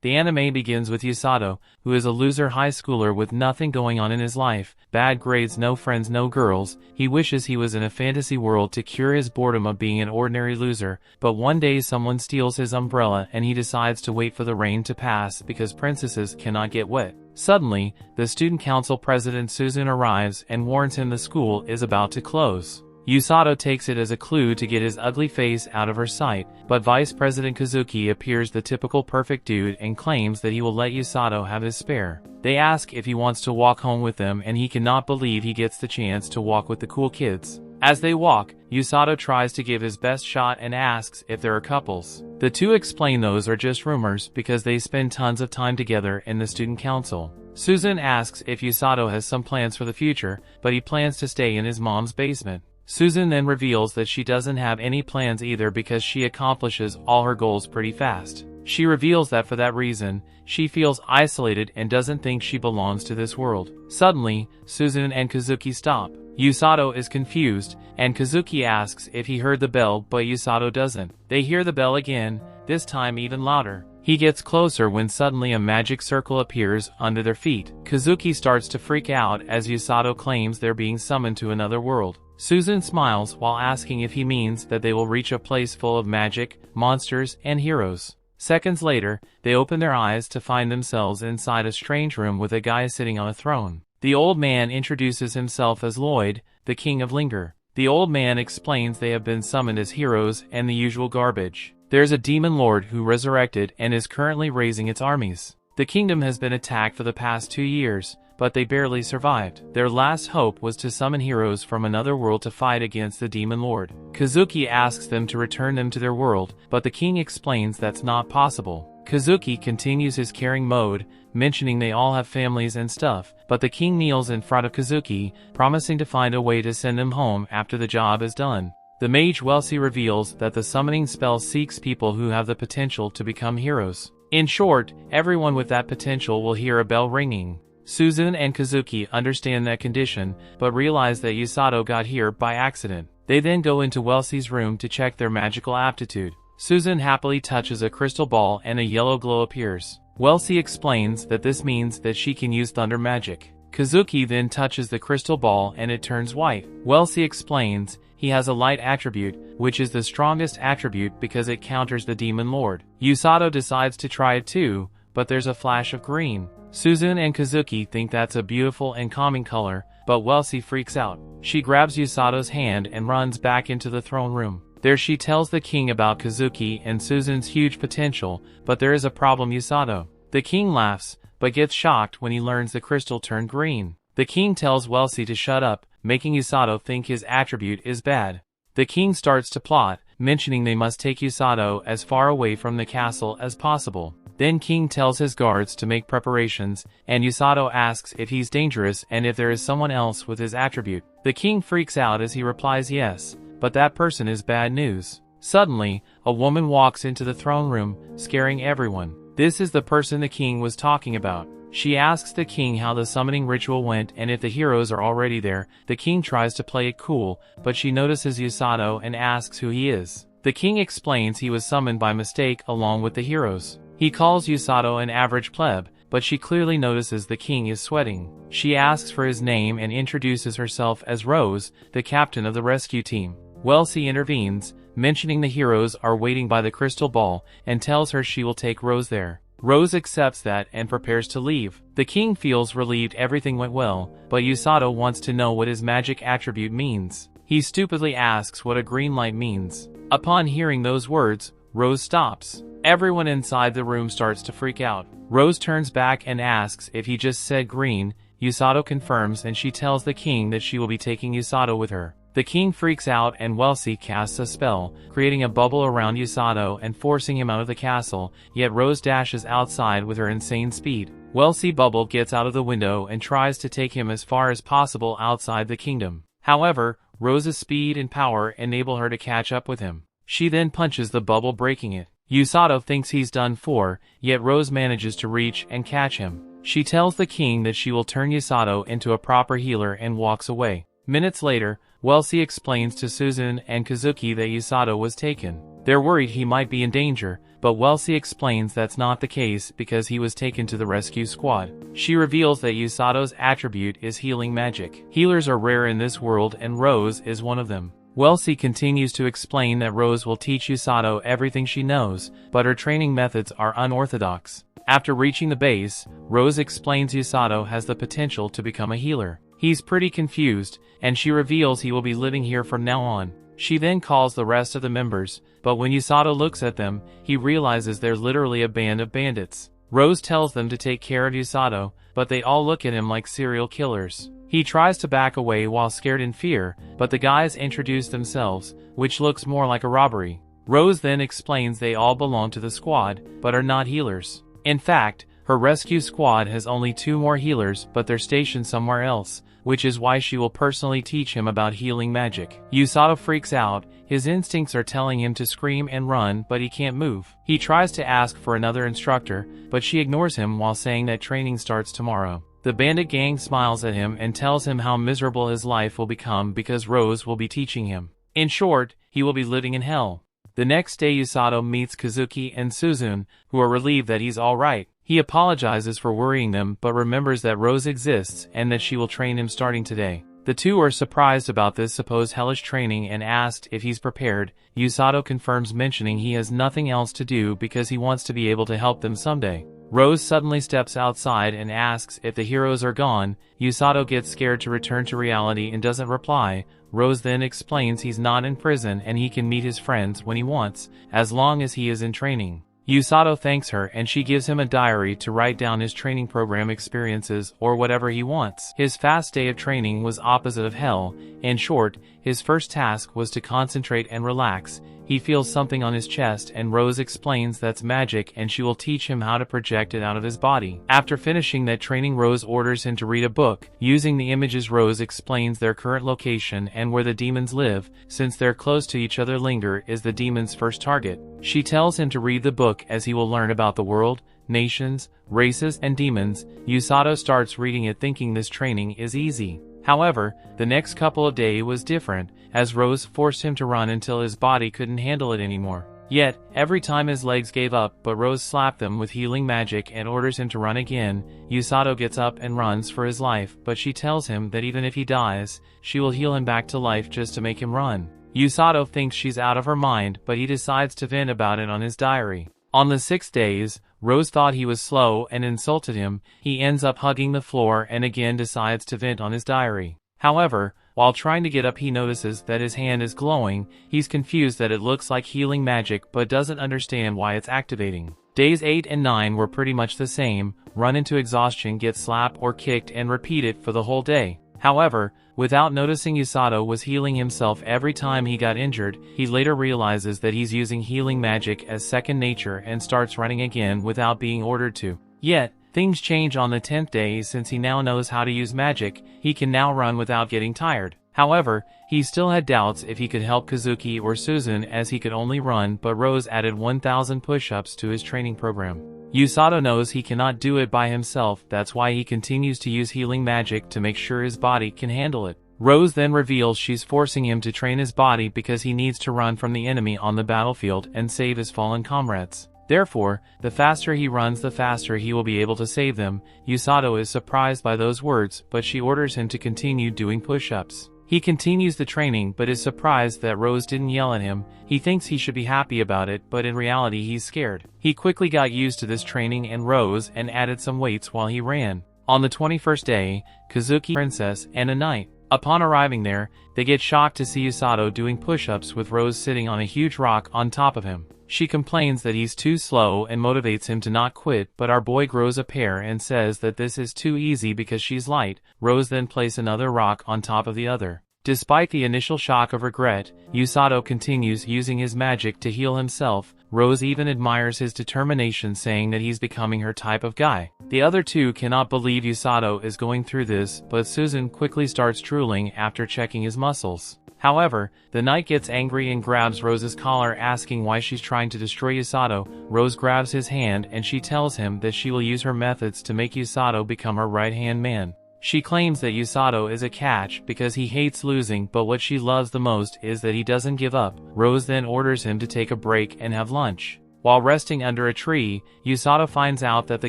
The anime begins with Usato, who is a loser high schooler with nothing going on in his life, bad grades, no friends, no girls. He wishes he was in a fantasy world to cure his boredom of being an ordinary loser, but one day someone steals his umbrella and he decides to wait for the rain to pass because princesses cannot get wet. Suddenly, the student council president Susan arrives and warns him the school is about to close. Usato takes it as a clue to get his ugly face out of her sight, but Vice President Kazuki appears the typical perfect dude and claims that he will let Usato have his spare. They ask if he wants to walk home with them and he cannot believe he gets the chance to walk with the cool kids. As they walk, Usato tries to give his best shot and asks if there are couples. The two explain those are just rumors because they spend tons of time together in the student council. Susan asks if Usato has some plans for the future, but he plans to stay in his mom's basement. Susan then reveals that she doesn't have any plans either because she accomplishes all her goals pretty fast. She reveals that for that reason, she feels isolated and doesn't think she belongs to this world. Suddenly, Susan and Kazuki stop. Usato is confused, and Kazuki asks if he heard the bell, but Usato doesn't. They hear the bell again, this time even louder. He gets closer when suddenly a magic circle appears under their feet. Kazuki starts to freak out as Usato claims they're being summoned to another world. Susan smiles while asking if he means that they will reach a place full of magic, monsters, and heroes. Seconds later, they open their eyes to find themselves inside a strange room with a guy sitting on a throne. The old man introduces himself as Lloyd, the king of Linger. The old man explains they have been summoned as heroes and the usual garbage. There's a demon lord who resurrected and is currently raising its armies. The kingdom has been attacked for the past 2 years, but they barely survived. Their last hope was to summon heroes from another world to fight against the demon lord. Kazuki asks them to return them to their world, but the king explains that's not possible. Kazuki continues his caring mode, mentioning they all have families and stuff, but the king kneels in front of Kazuki, promising to find a way to send them home after the job is done. The mage Welsi reveals that the summoning spell seeks people who have the potential to become heroes. In short, everyone with that potential will hear a bell ringing. Susan and Kazuki understand that condition, but realize that Usato got here by accident. They then go into Welsi's room to check their magical aptitude. Susan happily touches a crystal ball and a yellow glow appears. Welsi explains that this means that she can use thunder magic. Kazuki then touches the crystal ball and it turns white. Welsi explains he has a light attribute, which is the strongest attribute because it counters the demon lord. Usato decides to try it too, but there's a flash of green. Susan and Kazuki think that's a beautiful and calming color, but Welsi freaks out. She grabs Usato's hand and runs back into the throne room. There she tells the king about Kazuki and Susan's huge potential, but there is a problem: Usato. The king laughs, but gets shocked when he learns the crystal turned green. The king tells Welsi to shut up, making Usato think his attribute is bad. The king starts to plot, mentioning they must take Usato as far away from the castle as possible. Then King tells his guards to make preparations, and Usato asks if he's dangerous and if there is someone else with his attribute. The king freaks out as he replies yes, but that person is bad news. Suddenly, a woman walks into the throne room, scaring everyone. This is the person the king was talking about. She asks the king how the summoning ritual went and if the heroes are already there. The king tries to play it cool, but she notices Usato and asks who he is. The king explains he was summoned by mistake along with the heroes. He calls Usato an average pleb, but she clearly notices the king is sweating. She asks for his name and introduces herself as Rose, the captain of the rescue team. Welsi intervenes, mentioning the heroes are waiting by the crystal ball, and tells her she will take Rose there. Rose accepts that and prepares to leave. The king feels relieved everything went well, but Usato wants to know what his magic attribute means. He stupidly asks what a green light means. Upon hearing those words, Rose stops. Everyone inside the room starts to freak out. Rose turns back and asks if he just said green. Usato confirms and she tells the king that she will be taking Usato with her. The king freaks out and Welsi casts a spell, creating a bubble around Usato and forcing him out of the castle, yet Rose dashes outside with her insane speed. Welsi bubble gets out of the window and tries to take him as far as possible outside the kingdom. However, Rose's speed and power enable her to catch up with him. She then punches the bubble, breaking it. Usato thinks he's done for, yet Rose manages to reach and catch him. She tells the king that she will turn Usato into a proper healer and walks away. Minutes later, Wellesley explains to Susan and Kazuki that Usato was taken. They're worried he might be in danger, but Wellesley explains that's not the case because he was taken to the rescue squad. She reveals that Usato's attribute is healing magic. Healers are rare in this world and Rose is one of them. Wellesley continues to explain that Rose will teach Usato everything she knows, but her training methods are unorthodox. After reaching the base, Rose explains Usato has the potential to become a healer. He's pretty confused, and she reveals he will be living here from now on. She then calls the rest of the members, but when Usato looks at them, he realizes they're literally a band of bandits. Rose tells them to take care of Usato, but they all look at him like serial killers. He tries to back away while scared in fear, but the guys introduce themselves, which looks more like a robbery. Rose then explains they all belong to the squad, but are not healers. In fact, her rescue squad has only 2 more healers, but they're stationed somewhere else, which is why she will personally teach him about healing magic. Usato freaks out, his instincts are telling him to scream and run, but he can't move. He tries to ask for another instructor, but she ignores him while saying that training starts tomorrow. The bandit gang smiles at him and tells him how miserable his life will become because Rose will be teaching him. In short, he will be living in hell. The next day Usato meets Kazuki and Susan, who are relieved that he's alright. He apologizes for worrying them but remembers that Rose exists and that she will train him starting today. The two are surprised about this supposed hellish training and asked if he's prepared. Usato confirms, mentioning he has nothing else to do because he wants to be able to help them someday. Rose suddenly steps outside and asks if the heroes are gone. Usato gets scared to return to reality and doesn't reply. Rose then explains he's not in prison and he can meet his friends when he wants, as long as he is in training. Usato thanks her and she gives him a diary to write down his training program experiences or whatever he wants. His fast day of training was opposite of hell. In short, his first task was to concentrate and relax. He feels something on his chest and Rose explains that's magic and she will teach him how to project it out of his body. After finishing that training, Rose orders him to read a book. Using the images, Rose explains their current location and where the demons live. Since they're close to each other, Linger is the demon's first target. She tells him to read the book as he will learn about the world, nations, races, and demons. Usato starts reading it thinking this training is easy. However, the next couple of days was different, as Rose forced him to run until his body couldn't handle it anymore. Yet, every time his legs gave up, but Rose slapped them with healing magic and orders him to run again. Usato gets up and runs for his life, but she tells him that even if he dies, she will heal him back to life just to make him run. Usato thinks she's out of her mind, but he decides to vent about it on his diary. On the 6th day, Rose thought he was slow and insulted him. He ends up hugging the floor and again decides to vent on his diary. However, while trying to get up, he notices that his hand is glowing. He's confused that it looks like healing magic but doesn't understand why it's activating. Days 8 and 9 were pretty much the same: run into exhaustion, get slapped or kicked, and repeat it for the whole day. However, without noticing, Usato was healing himself every time he got injured. He later realizes that he's using healing magic as second nature and starts running again without being ordered to. Yet, things change on the 10th day. Since he now knows how to use magic, he can now run without getting tired. However, he still had doubts if he could help Kazuki or Susan, as he could only run, but Rose added 1,000 push-ups to his training program. Usato knows he cannot do it by himself, that's why he continues to use healing magic to make sure his body can handle it. Rose then reveals she's forcing him to train his body because he needs to run from the enemy on the battlefield and save his fallen comrades. Therefore, the faster he runs, the faster he will be able to save them. Usato is surprised by those words, but she orders him to continue doing push-ups. He continues the training but is surprised that Rose didn't yell at him. He thinks he should be happy about it, but in reality he's scared. He quickly got used to this training and Rose and added some weights while he ran. On the 21st day, Kazuki, Princess, and a knight. Upon arriving there, they get shocked to see Usato doing push-ups with Rose sitting on a huge rock on top of him. She complains that he's too slow and motivates him to not quit, but our boy grows a pair and says that this is too easy because she's light. Rose then places another rock on top of the other. Despite the initial shock of regret, Usato continues using his magic to heal himself. Rose even admires his determination, saying that he's becoming her type of guy. The other two cannot believe Usato is going through this, but Susan quickly starts drooling after checking his muscles. However, the knight gets angry and grabs Rose's collar, asking why she's trying to destroy Usato. Rose grabs his hand and she tells him that she will use her methods to make Usato become her right-hand man. She claims that Usato is a catch because he hates losing, but what she loves the most is that he doesn't give up. Rose then orders him to take a break and have lunch. While resting under a tree, Usato finds out that the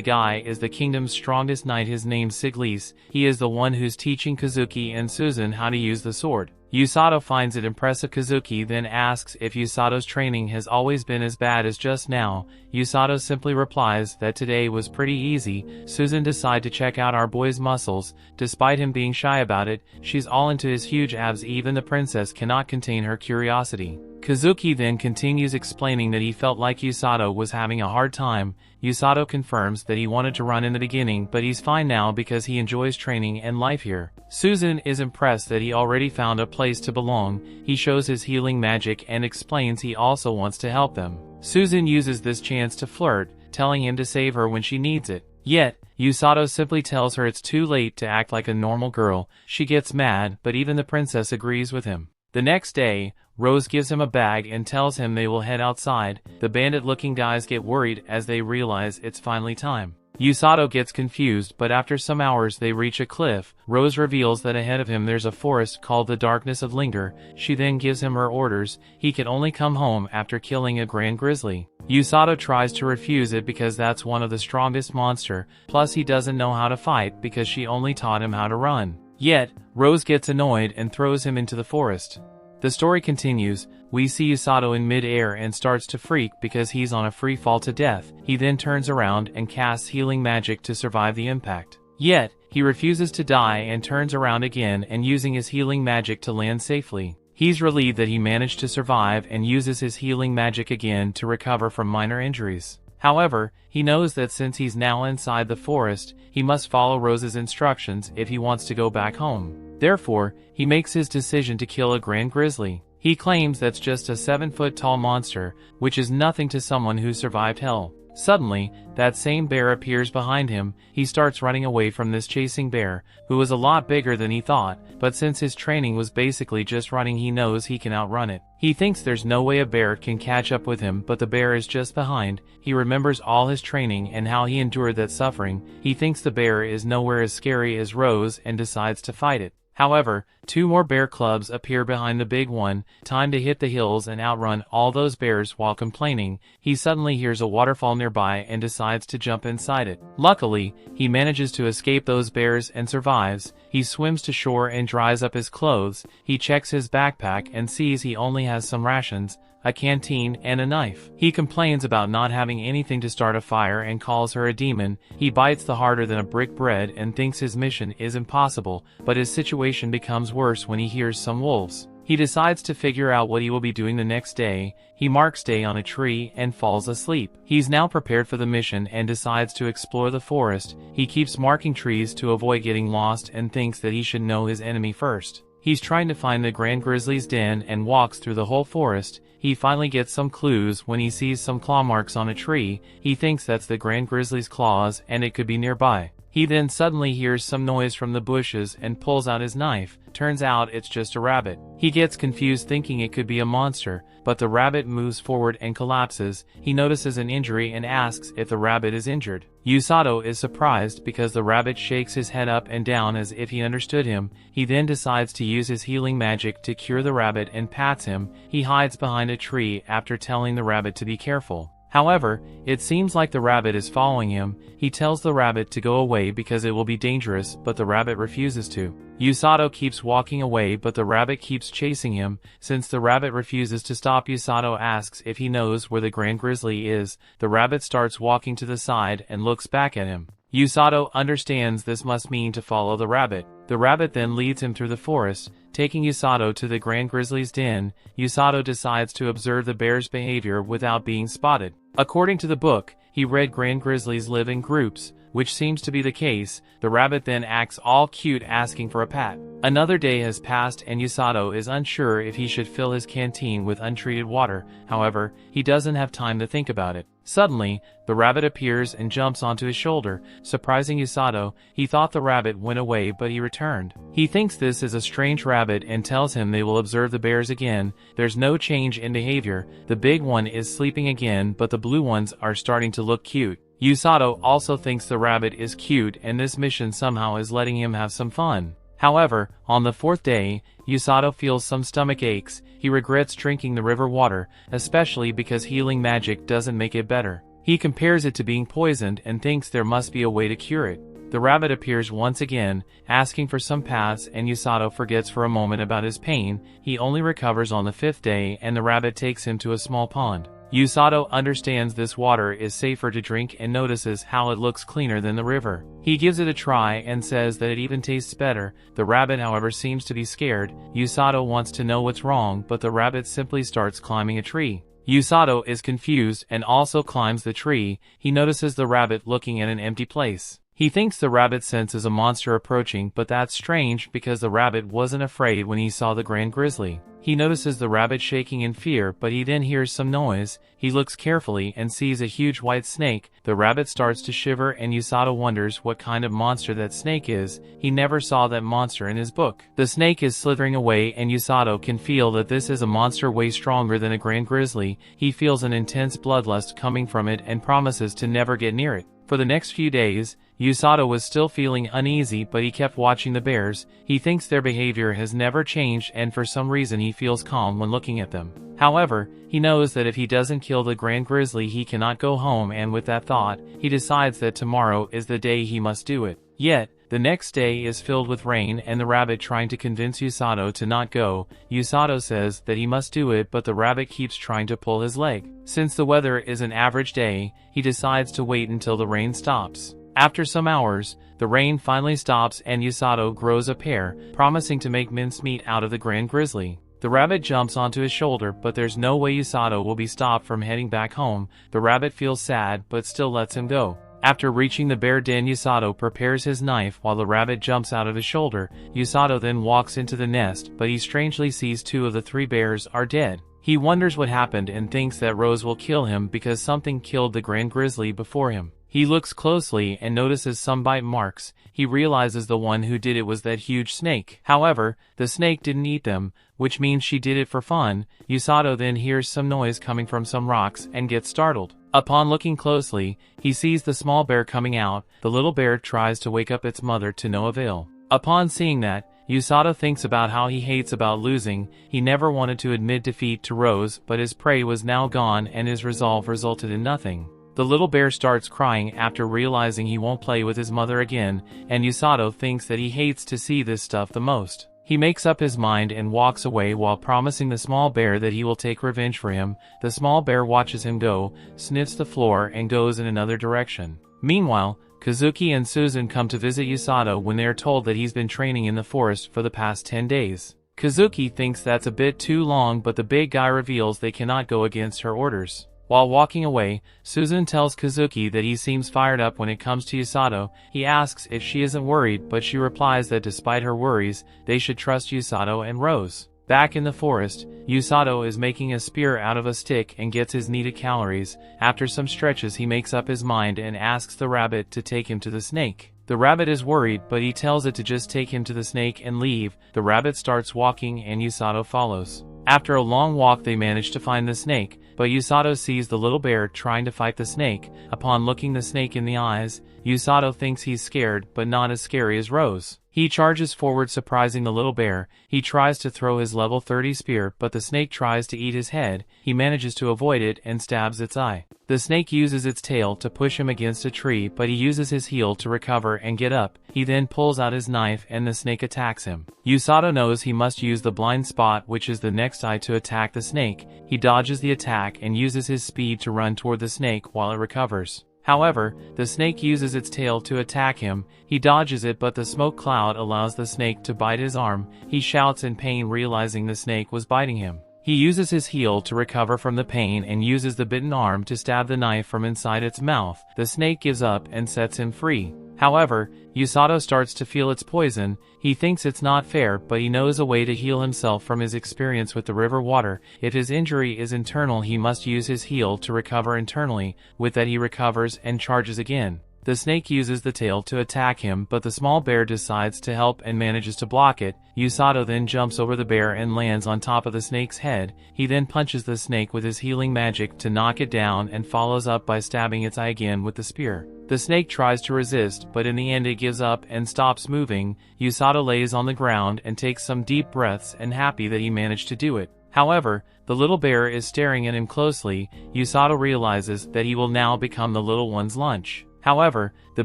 guy is the kingdom's strongest knight. His name's Siglis. He is the one who's teaching Kazuki and Susan how to use the sword. Usato finds it impressive. Kazuki then asks if Usato's training has always been as bad as just now. Usato simply replies that today was pretty easy. Susan decides to check out our boy's muscles. Despite him being shy about it, she's all into his huge abs. Even the princess cannot contain her curiosity. Kazuki then continues explaining that he felt like Usato was having a hard time. Usato confirms that he wanted to run in the beginning, but he's fine now because he enjoys training and life here. Susan is impressed that he already found a place to belong. He shows his healing magic and explains he also wants to help them. Susan uses this chance to flirt, telling him to save her when she needs it. Yet, Usato simply tells her it's too late to act like a normal girl. She gets mad, but even the princess agrees with him. The next day, Rose gives him a bag and tells him they will head outside. The bandit-looking guys get worried as they realize it's finally time. Usato gets confused, but after some hours they reach a cliff. Rose reveals that ahead of him there's a forest called the Darkness of Linger. She then gives him her orders. He can only come home after killing a grand grizzly. Usato tries to refuse it because that's one of the strongest monster, plus he doesn't know how to fight because she only taught him how to run. Yet, Rose gets annoyed and throws him into the forest. The story continues. We see Usato in mid-air and starts to freak because he's on a free fall to death. He then turns around and casts healing magic to survive the impact. Yet, he refuses to die and turns around again and using his healing magic to land safely. He's relieved that he managed to survive and uses his healing magic again to recover from minor injuries. However, he knows that since he's now inside the forest, he must follow Rose's instructions if he wants to go back home. Therefore, he makes his decision to kill a grand grizzly. He claims that's just a 7-foot-tall monster, which is nothing to someone who survived hell. Suddenly, that same bear appears behind him. He starts running away from this chasing bear, who is a lot bigger than he thought, but since his training was basically just running, he knows he can outrun it. He thinks there's no way a bear can catch up with him, but the bear is just behind. He remembers all his training and how he endured that suffering. He thinks the bear is nowhere as scary as Rose and decides to fight it. However, 2 more bear clubs appear behind the big one. Time to hit the hills and outrun all those bears. While complaining, he suddenly hears a waterfall nearby and decides to jump inside it. Luckily, he manages to escape those bears and survives. He swims to shore and dries up his clothes. He checks his backpack and sees he only has some rations, a canteen, and a knife. He complains about not having anything to start a fire and calls her a demon. He bites the harder than a brick bread and thinks his mission is impossible, but his situation becomes worse when he hears some wolves. He decides to figure out what he will be doing the next day. He marks day on a tree and falls asleep. He's now prepared for the mission and decides to explore the forest. He keeps marking trees to avoid getting lost and thinks that he should know his enemy first. He's trying to find the grand grizzly's den and walks through the whole forest. He finally gets some clues when he sees some claw marks on a tree. He thinks that's the grand grizzly's claws and it could be nearby. He then suddenly hears some noise from the bushes and pulls out his knife. Turns out it's just a rabbit. He gets confused thinking it could be a monster, but the rabbit moves forward and collapses. He notices an injury and asks if the rabbit is injured. Usato is surprised because the rabbit shakes his head up and down as if he understood him. He then decides to use his healing magic to cure the rabbit and pats him. He hides behind a tree after telling the rabbit to be careful. However, it seems like the rabbit is following him. He tells the rabbit to go away because it will be dangerous, but the rabbit refuses to. Usato keeps walking away, but the rabbit keeps chasing him. Since the rabbit refuses to stop, Usato asks if he knows where the grand grizzly is. The rabbit starts walking to the side and looks back at him. Usato understands this must mean to follow the rabbit. The rabbit then leads him through the forest, taking Usato to the grand grizzly's den. Usato decides to observe the bear's behavior without being spotted. According to the book, he read grand grizzlies live in groups, which seems to be the case. The rabbit then acts all cute asking for a pat. Another day has passed and Usato is unsure if he should fill his canteen with untreated water. However, he doesn't have time to think about it. Suddenly, the rabbit appears and jumps onto his shoulder, surprising Usato. He thought the rabbit went away, but he returned. He thinks this is a strange rabbit and tells him they will observe the bears again. There's no change in behavior. The big one is sleeping again, but the blue ones are starting to look cute. Usato also thinks the rabbit is cute and this mission somehow is letting him have some fun. However, on the 4th day, Usato feels some stomach aches. He regrets drinking the river water, especially because healing magic doesn't make it better. He compares it to being poisoned and thinks there must be a way to cure it. The rabbit appears once again, asking for some paths, and Usato forgets for a moment about his pain. He only recovers on the 5th day and the rabbit takes him to a small pond. Usato understands this water is safer to drink and notices how it looks cleaner than the river. He gives it a try and says that it even tastes better. The rabbit, however, seems to be scared. Usato wants to know what's wrong, but the rabbit simply starts climbing a tree. Usato is confused and also climbs the tree. He notices the rabbit looking at an empty place. He thinks the rabbit senses a monster approaching, but that's strange because the rabbit wasn't afraid when he saw the grand grizzly. He notices the rabbit shaking in fear, but he then hears some noise. He looks carefully and sees a huge white snake. The rabbit starts to shiver and Usato wonders what kind of monster that snake is. He never saw that monster in his book. The snake is slithering away and Usato can feel that this is a monster way stronger than a grand grizzly. He feels an intense bloodlust coming from it and promises to never get near it. For the next few days, Usato was still feeling uneasy, but he kept watching the bears. He thinks their behavior has never changed and for some reason he feels calm when looking at them. However, he knows that if he doesn't kill the grand grizzly he cannot go home, and with that thought, he decides that tomorrow is the day he must do it. Yet, the next day is filled with rain and the rabbit trying to convince Usato to not go. Usato says that he must do it, but the rabbit keeps trying to pull his leg. Since the weather is an average day, he decides to wait until the rain stops. After some hours, the rain finally stops and Usato grows a pear, promising to make mincemeat out of the grand grizzly. The rabbit jumps onto his shoulder, but there's no way Usato will be stopped from heading back home. The rabbit feels sad but still lets him go. After reaching the bear den, Usato prepares his knife while the rabbit jumps out of his shoulder. Usato then walks into the nest, but he strangely sees 2 of the 3 bears are dead. He wonders what happened and thinks that Rose will kill him because something killed the grand grizzly before him. He looks closely and notices some bite marks. He realizes the one who did it was that huge snake. However, the snake didn't eat them, which means she did it for fun. Usato then hears some noise coming from some rocks and gets startled. Upon looking closely, he sees the small bear coming out. The little bear tries to wake up its mother to no avail. Upon seeing that, Usato thinks about how he hates about losing. He never wanted to admit defeat to Rose, but his prey was now gone and his resolve resulted in nothing. The little bear starts crying after realizing he won't play with his mother again, and Usato thinks that he hates to see this stuff the most. He makes up his mind and walks away while promising the small bear that he will take revenge for him. The small bear watches him go, sniffs the floor, and goes in another direction. Meanwhile, Kazuki and Susan come to visit Usato when they are told that he's been training in the forest for the past 10 days. Kazuki thinks that's a bit too long, but the big guy reveals they cannot go against her orders. While walking away, Susan tells Kazuki that he seems fired up when it comes to Usato. He asks if she isn't worried, but she replies that despite her worries, they should trust Usato and Rose. Back in the forest, Usato is making a spear out of a stick and gets his needed calories. After some stretches he makes up his mind and asks the rabbit to take him to the snake. The rabbit is worried, but he tells it to just take him to the snake and leave. The rabbit starts walking and Usato follows. After a long walk they manage to find the snake, but Usato sees the little bear trying to fight the snake. Upon looking the snake in the eyes, Usato thinks he's scared, but not as scary as Rose. He charges forward, surprising the little bear. He tries to throw his level 30 spear, but the snake tries to eat his head. He manages to avoid it and stabs its eye. The snake uses its tail to push him against a tree, but he uses his heel to recover and get up. He then pulls out his knife and the snake attacks him. Usato knows he must use the blind spot, which is the next eye, to attack the snake. He dodges the attack and uses his speed to run toward the snake while it recovers. However, the snake uses its tail to attack him. He dodges it, but the smoke cloud allows the snake to bite his arm. He shouts in pain, realizing the snake was biting him. He uses his heel to recover from the pain and uses the bitten arm to stab the knife from inside its mouth. The snake gives up and sets him free. However, Usato starts to feel its poison. He thinks it's not fair, but he knows a way to heal himself from his experience with the river water. If his injury is internal, he must use his heel to recover internally. With that he recovers and charges again. The snake uses the tail to attack him, but the small bear decides to help and manages to block it. Usato then jumps over the bear and lands on top of the snake's head. He then punches the snake with his healing magic to knock it down and follows up by stabbing its eye again with the spear. The snake tries to resist, but in the end it gives up and stops moving. Usato lays on the ground and takes some deep breaths and happy that he managed to do it. However, the little bear is staring at him closely. Usato realizes that he will now become the little one's lunch. However, the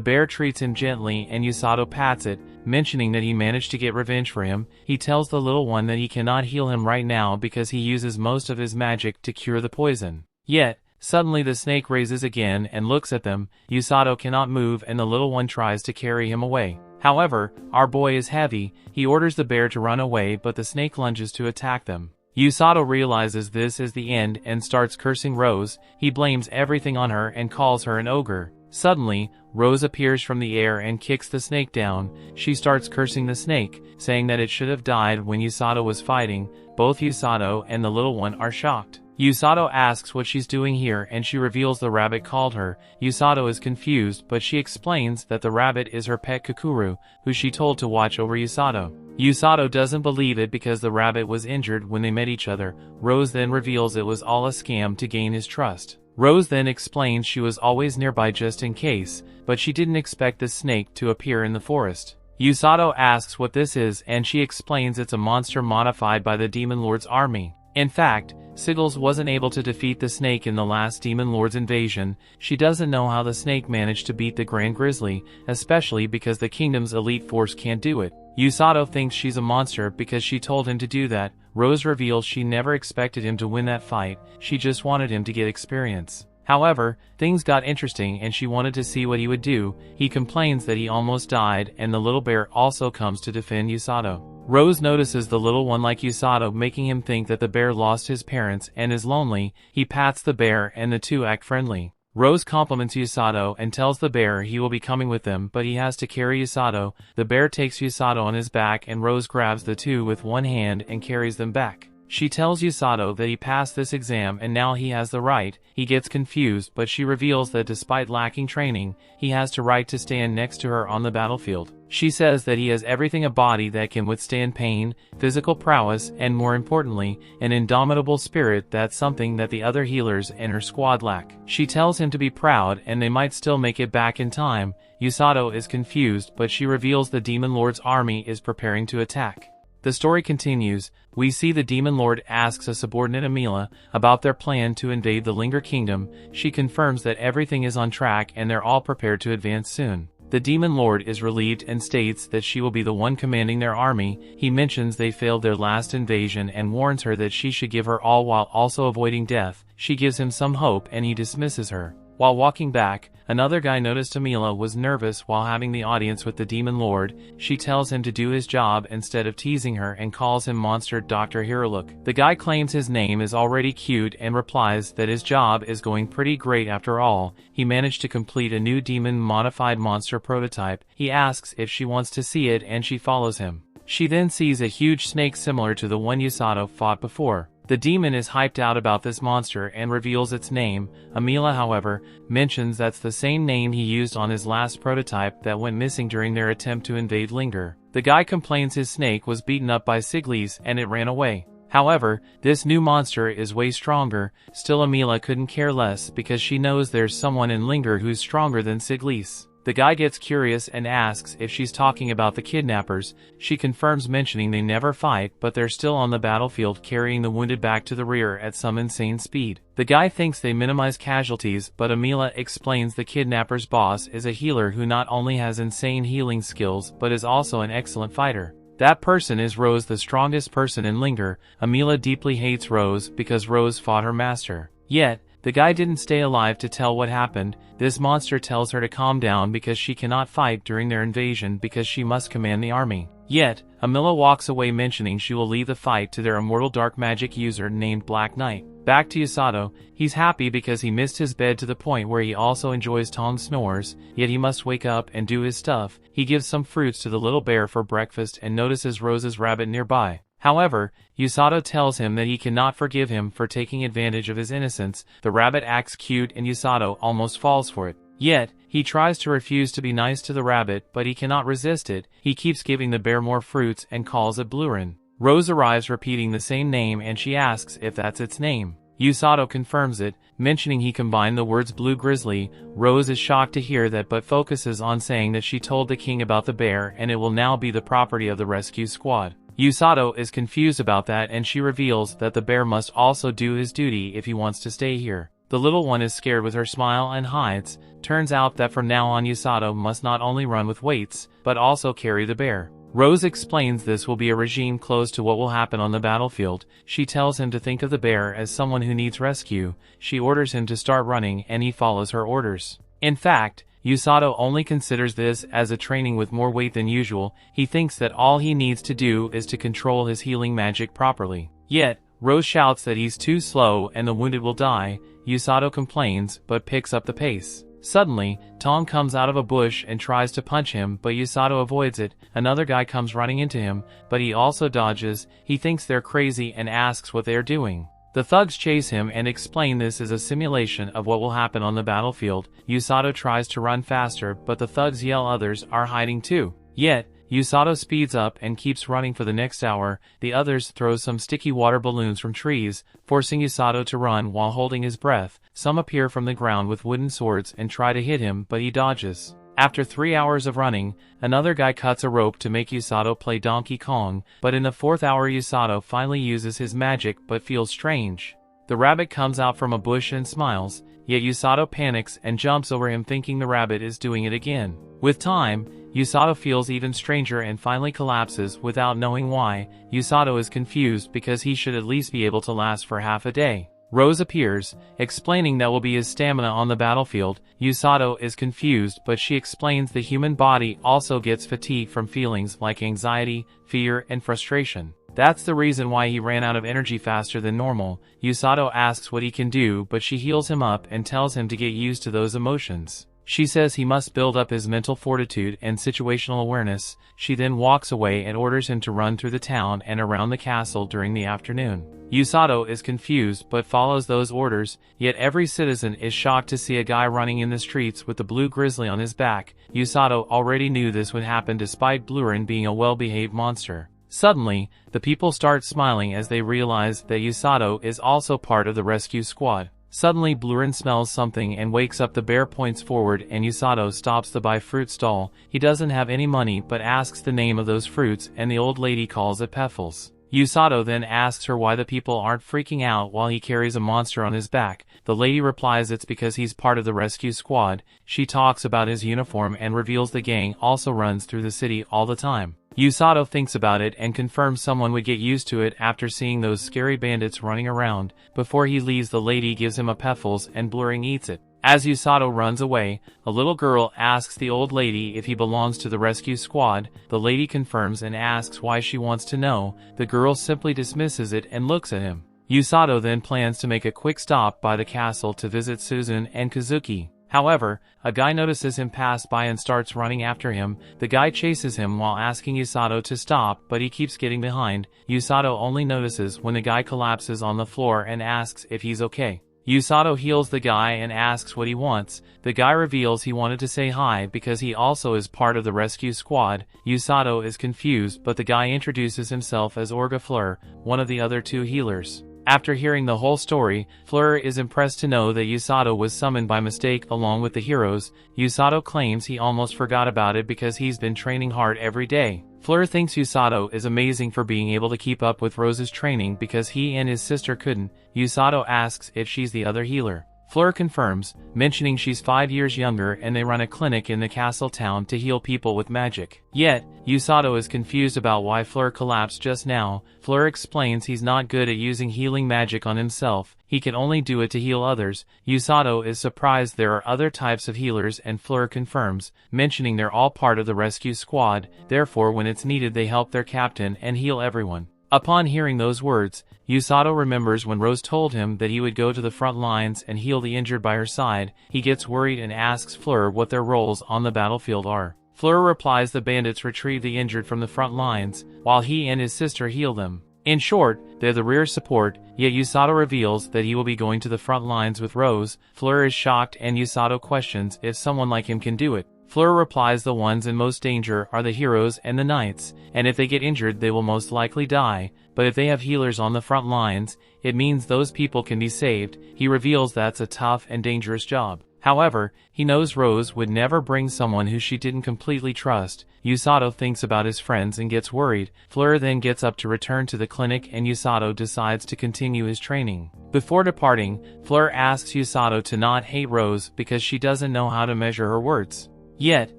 bear treats him gently and Usato pats it, mentioning that he managed to get revenge for him. He tells the little one that he cannot heal him right now because he uses most of his magic to cure the poison. Yet, suddenly the snake raises again and looks at them. Usato cannot move and the little one tries to carry him away. However, our boy is heavy. He orders the bear to run away, but the snake lunges to attack them. Usato realizes this is the end and starts cursing Rose. He blames everything on her and calls her an ogre. Suddenly, Rose appears from the air and kicks the snake down. She starts cursing the snake, saying that it should have died when Usato was fighting. Both Usato and the little one are shocked. Usato asks what she's doing here and she reveals the rabbit called her. Usato is confused, but she explains that the rabbit is her pet Kukuru, who she told to watch over Usato. Usato doesn't believe it because the rabbit was injured when they met each other. Rose then reveals it was all a scam to gain his trust. Rose then explains she was always nearby just in case, but she didn't expect the snake to appear in the forest. Usato asks what this is and she explains it's a monster modified by the Demon Lord's army. In fact, Siggles wasn't able to defeat the snake in the last Demon Lord's invasion. She doesn't know how the snake managed to beat the Grand Grizzly, especially because the kingdom's elite force can't do it. Usato thinks she's a monster because she told him to do that. Rose reveals she never expected him to win that fight, she just wanted him to get experience. However, things got interesting and she wanted to see what he would do. He complains that he almost died and the little bear also comes to defend Usato. Rose notices the little one like Usato, making him think that the bear lost his parents and is lonely. He pats the bear and the two act friendly. Rose compliments Usato and tells the bear he will be coming with them, but he has to carry Usato. The bear takes Usato on his back and Rose grabs the two with one hand and carries them back. She tells Usato that he passed this exam and now he has the right. He gets confused, but she reveals that despite lacking training, he has the right to stand next to her on the battlefield. She says that he has everything: a body that can withstand pain, physical prowess, and more importantly, an indomitable spirit. That's something that the other healers in her squad lack. She tells him to be proud and they might still make it back in time. Usato is confused, but she reveals the Demon Lord's army is preparing to attack. The story continues. We see the Demon Lord asks a subordinate Amila about their plan to invade the Linger Kingdom. She confirms that everything is on track and they're all prepared to advance soon. The Demon Lord is relieved and states that she will be the one commanding their army. He mentions they failed their last invasion and warns her that she should give her all while also avoiding death. She gives him some hope and he dismisses her. While walking back, another guy noticed Amila was nervous while having the audience with the Demon Lord. She tells him to do his job instead of teasing her and calls him Monster Dr. Hirolook. The guy claims his name is already cute and replies that his job is going pretty great after all. He managed to complete a new demon modified monster prototype. He asks if she wants to see it and she follows him. She then sees a huge snake similar to the one Usato fought before. The demon is hyped out about this monster and reveals its name. Amila, however, mentions that's the same name he used on his last prototype that went missing during their attempt to invade Linger. The guy complains his snake was beaten up by Siglis and it ran away. However, this new monster is way stronger. Still, Amila couldn't care less because she knows there's someone in Linger who's stronger than Siglis. The guy gets curious and asks if she's talking about the kidnappers. She confirms, mentioning they never fight, but they're still on the battlefield carrying the wounded back to the rear at some insane speed. The guy thinks they minimize casualties, but Amila explains the kidnapper's boss is a healer who not only has insane healing skills but is also an excellent fighter. That person is Rose, the strongest person in Linger. Amila deeply hates Rose because Rose fought her master. Yet, the guy didn't stay alive to tell what happened. This monster tells her to calm down because she cannot fight during their invasion because she must command the army. Yet, Amila walks away, mentioning she will leave the fight to their immortal dark magic user named Black Knight. Back to Usato, he's happy because he missed his bed to the point where he also enjoys Tong snores, yet he must wake up and do his stuff. He gives some fruits to the little bear for breakfast and notices Rose's rabbit nearby. However, Usato tells him that he cannot forgive him for taking advantage of his innocence. The rabbit acts cute and Usato almost falls for it. Yet, he tries to refuse to be nice to the rabbit, but he cannot resist it. He keeps giving the bear more fruits and calls it Blurin. Rose arrives repeating the same name and she asks if that's its name. Usato confirms it, mentioning he combined the words blue grizzly. Rose is shocked to hear that but focuses on saying that she told the king about the bear and it will now be the property of the rescue squad. Usato is confused about that and she reveals that the bear must also do his duty if he wants to stay here. The little one is scared with her smile and hides. Turns out that from now on Usato must not only run with weights, but also carry the bear. Rose explains this will be a regime close to what will happen on the battlefield. She tells him to think of the bear as someone who needs rescue. She orders him to start running and he follows her orders. In fact, Usato only considers this as a training with more weight than usual. He thinks that all he needs to do is to control his healing magic properly. Yet, Rose shouts that he's too slow and the wounded will die. Usato complains, but picks up the pace. Suddenly, Tom comes out of a bush and tries to punch him, but Usato avoids it. Another guy comes running into him, but he also dodges. He thinks they're crazy and asks what they are doing. The thugs chase him and explain this is a simulation of what will happen on the battlefield. Usato tries to run faster, but the thugs yell others are hiding too. Yet, Usato speeds up and keeps running for the next hour. The others throw some sticky water balloons from trees, forcing Usato to run while holding his breath. Some appear from the ground with wooden swords and try to hit him, but he dodges. After 3 hours of running, another guy cuts a rope to make Usato play Donkey Kong, but in the 4th hour Usato finally uses his magic but feels strange. The rabbit comes out from a bush and smiles, yet Usato panics and jumps over him thinking the rabbit is doing it again. With time, Usato feels even stranger and finally collapses without knowing why. Usato is confused because he should at least be able to last for half a day. Rose appears, explaining that will be his stamina on the battlefield. Usato is confused, but she explains the human body also gets fatigued from feelings like anxiety, fear, and frustration. That's the reason why he ran out of energy faster than normal. Usato asks what he can do, but she heals him up and tells him to get used to those emotions. She says he must build up his mental fortitude and situational awareness. She then walks away and orders him to run through the town and around the castle during the afternoon. Usato is confused but follows those orders, yet every citizen is shocked to see a guy running in the streets with the blue grizzly on his back. Usato already knew this would happen despite Blurin being a well-behaved monster. Suddenly, the people start smiling as they realize that Usato is also part of the rescue squad. Suddenly Blurin smells something and wakes up. The bear points forward and Usato stops to buy fruit stall. He doesn't have any money but asks the name of those fruits and the old lady calls it Peffles. Usato then asks her why the people aren't freaking out while he carries a monster on his back. The lady replies it's because he's part of the rescue squad. She talks about his uniform and reveals the gang also runs through the city all the time. Usato thinks about it and confirms someone would get used to it after seeing those scary bandits running around. Before he leaves, the lady gives him a Peffles and Blurin eats it. As Usato runs away, a little girl asks the old lady if he belongs to the rescue squad. The lady confirms and asks why she wants to know. The girl simply dismisses it and looks at him. Usato then plans to make a quick stop by the castle to visit Suzune and Kazuki. However, a guy notices him pass by and starts running after him. The guy chases him while asking Usato to stop, but he keeps getting behind. Usato only notices when the guy collapses on the floor and asks if he's okay. Usato heals the guy and asks what he wants. The guy reveals he wanted to say hi because he also is part of the rescue squad. Usato is confused, but the guy introduces himself as Orga Fleur, one of the other two healers. After hearing the whole story, Fleur is impressed to know that Usato was summoned by mistake along with the heroes. Usato claims he almost forgot about it because he's been training hard every day. Fleur thinks Usato is amazing for being able to keep up with Rose's training because he and his sister couldn't. Usato asks if she's the other healer. Fleur confirms, mentioning she's 5 years younger and they run a clinic in the castle town to heal people with magic. Yet, Usato is confused about why Fleur collapsed just now. Fleur explains he's not good at using healing magic on himself, he can only do it to heal others. Usato is surprised there are other types of healers and Fleur confirms, mentioning they're all part of the rescue squad, therefore when it's needed they help their captain and heal everyone. Upon hearing those words, Usato remembers when Rose told him that he would go to the front lines and heal the injured by her side. He gets worried and asks Fleur what their roles on the battlefield are. Fleur replies the bandits retrieve the injured from the front lines, while he and his sister heal them. In short, they're the rear support, yet Usato reveals that he will be going to the front lines with Rose. Fleur is shocked and Usato questions if someone like him can do it. Fleur replies the ones in most danger are the heroes and the knights, and if they get injured they will most likely die, but if they have healers on the front lines, it means those people can be saved. He reveals that's a tough and dangerous job. However, he knows Rose would never bring someone who she didn't completely trust. Usato thinks about his friends and gets worried. Fleur then gets up to return to the clinic and Usato decides to continue his training. Before departing, Fleur asks Usato to not hate Rose because she doesn't know how to measure her words. Yet,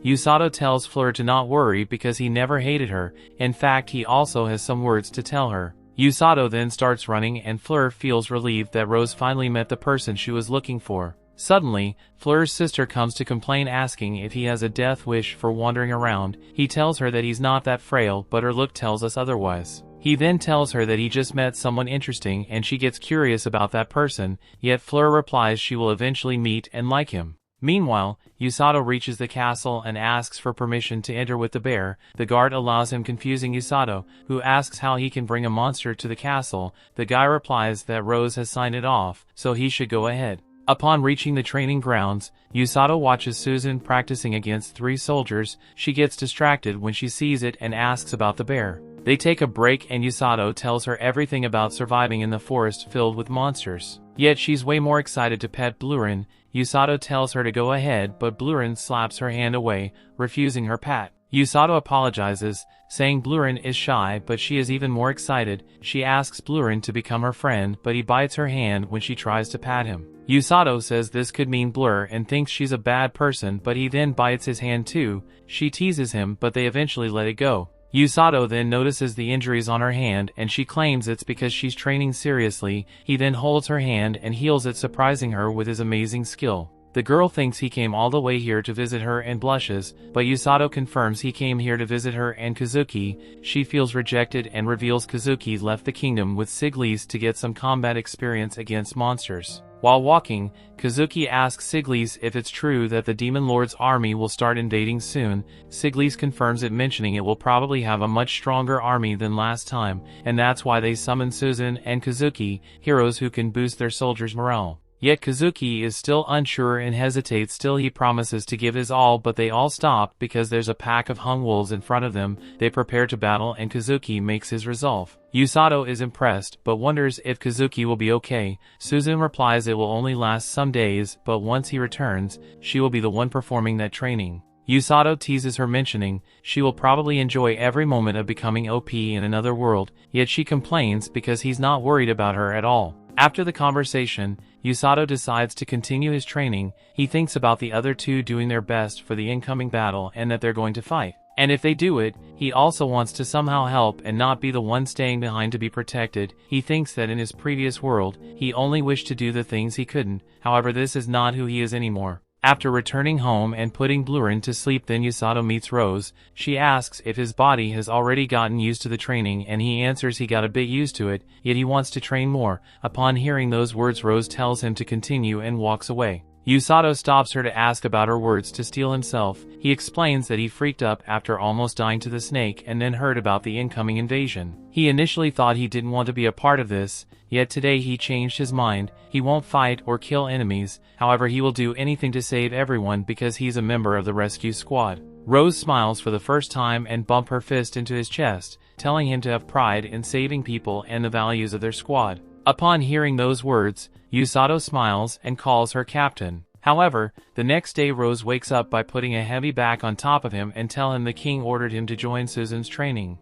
Usato tells Fleur to not worry because he never hated her. In fact, he also has some words to tell her. Usato then starts running and Fleur feels relieved that Rose finally met the person she was looking for. Suddenly, Fleur's sister comes to complain asking if he has a death wish for wandering around. He tells her that he's not that frail, but her look tells us otherwise. He then tells her that he just met someone interesting and she gets curious about that person, yet Fleur replies she will eventually meet and like him. Meanwhile, Usato reaches the castle and asks for permission to enter with the bear. The guard allows him, confusing Usato, who asks how he can bring a monster to the castle. The guy replies that Rose has signed it off, so he should go ahead. Upon reaching the training grounds, Usato watches Susan practicing against 3 soldiers. She gets distracted when she sees it and asks about the bear. They take a break and Usato tells her everything about surviving in the forest filled with monsters. Yet she's way more excited to pet Blurin. Usato tells her to go ahead, but Blurin slaps her hand away, refusing her pat. Usato apologizes, saying Blurin is shy, but she is even more excited. She asks Blurin to become her friend, but he bites her hand when she tries to pat him. Usato says this could mean Blur and thinks she's a bad person, but he then bites his hand too. She teases him, but they eventually let it go. Usato then notices the injuries on her hand and she claims it's because she's training seriously. He then holds her hand and heals it, surprising her with his amazing skill. The girl thinks he came all the way here to visit her and blushes, but Usato confirms he came here to visit her and Kazuki. She feels rejected and reveals Kazuki left the kingdom with Siglise to get some combat experience against monsters. While walking, Kazuki asks Siglise if it's true that the Demon Lord's army will start invading soon. Siglise confirms it, mentioning it will probably have a much stronger army than last time, and that's why they summon Susan and Kazuki, heroes who can boost their soldiers' morale. Yet Kazuki is still unsure and hesitates. Still, he promises to give his all, but they all stop because there's a pack of hung wolves in front of them. They prepare to battle and Kazuki makes his resolve. Usato is impressed, but wonders if Kazuki will be okay. Susan replies it will only last some days, but once he returns, she will be the one performing that training. Usato teases her, mentioning she will probably enjoy every moment of becoming OP in another world, yet she complains because he's not worried about her at all. After the conversation, Usato decides to continue his training. He thinks about the other two doing their best for the incoming battle and that they're going to fight. And if they do it, he also wants to somehow help and not be the one staying behind to be protected. He thinks that in his previous world, he only wished to do the things he couldn't. However, this is not who he is anymore. After returning home and putting Blurin to sleep, then Usato meets Rose. She asks if his body has already gotten used to the training and he answers he got a bit used to it, yet he wants to train more. Upon hearing those words, Rose tells him to continue and walks away. Usato stops her to ask about her words to steel himself. He explains that he freaked up after almost dying to the snake and then heard about the incoming invasion. He initially thought he didn't want to be a part of this, yet today he changed his mind. He won't fight or kill enemies, however he will do anything to save everyone because he's a member of the rescue squad. Rose smiles for the first time and bumps her fist into his chest, telling him to have pride in saving people and the values of their squad. Upon hearing those words, Usato smiles and calls her captain. However, the next day Rose wakes up by putting a heavy bag on top of him and tell him the king ordered him to join Susan's training.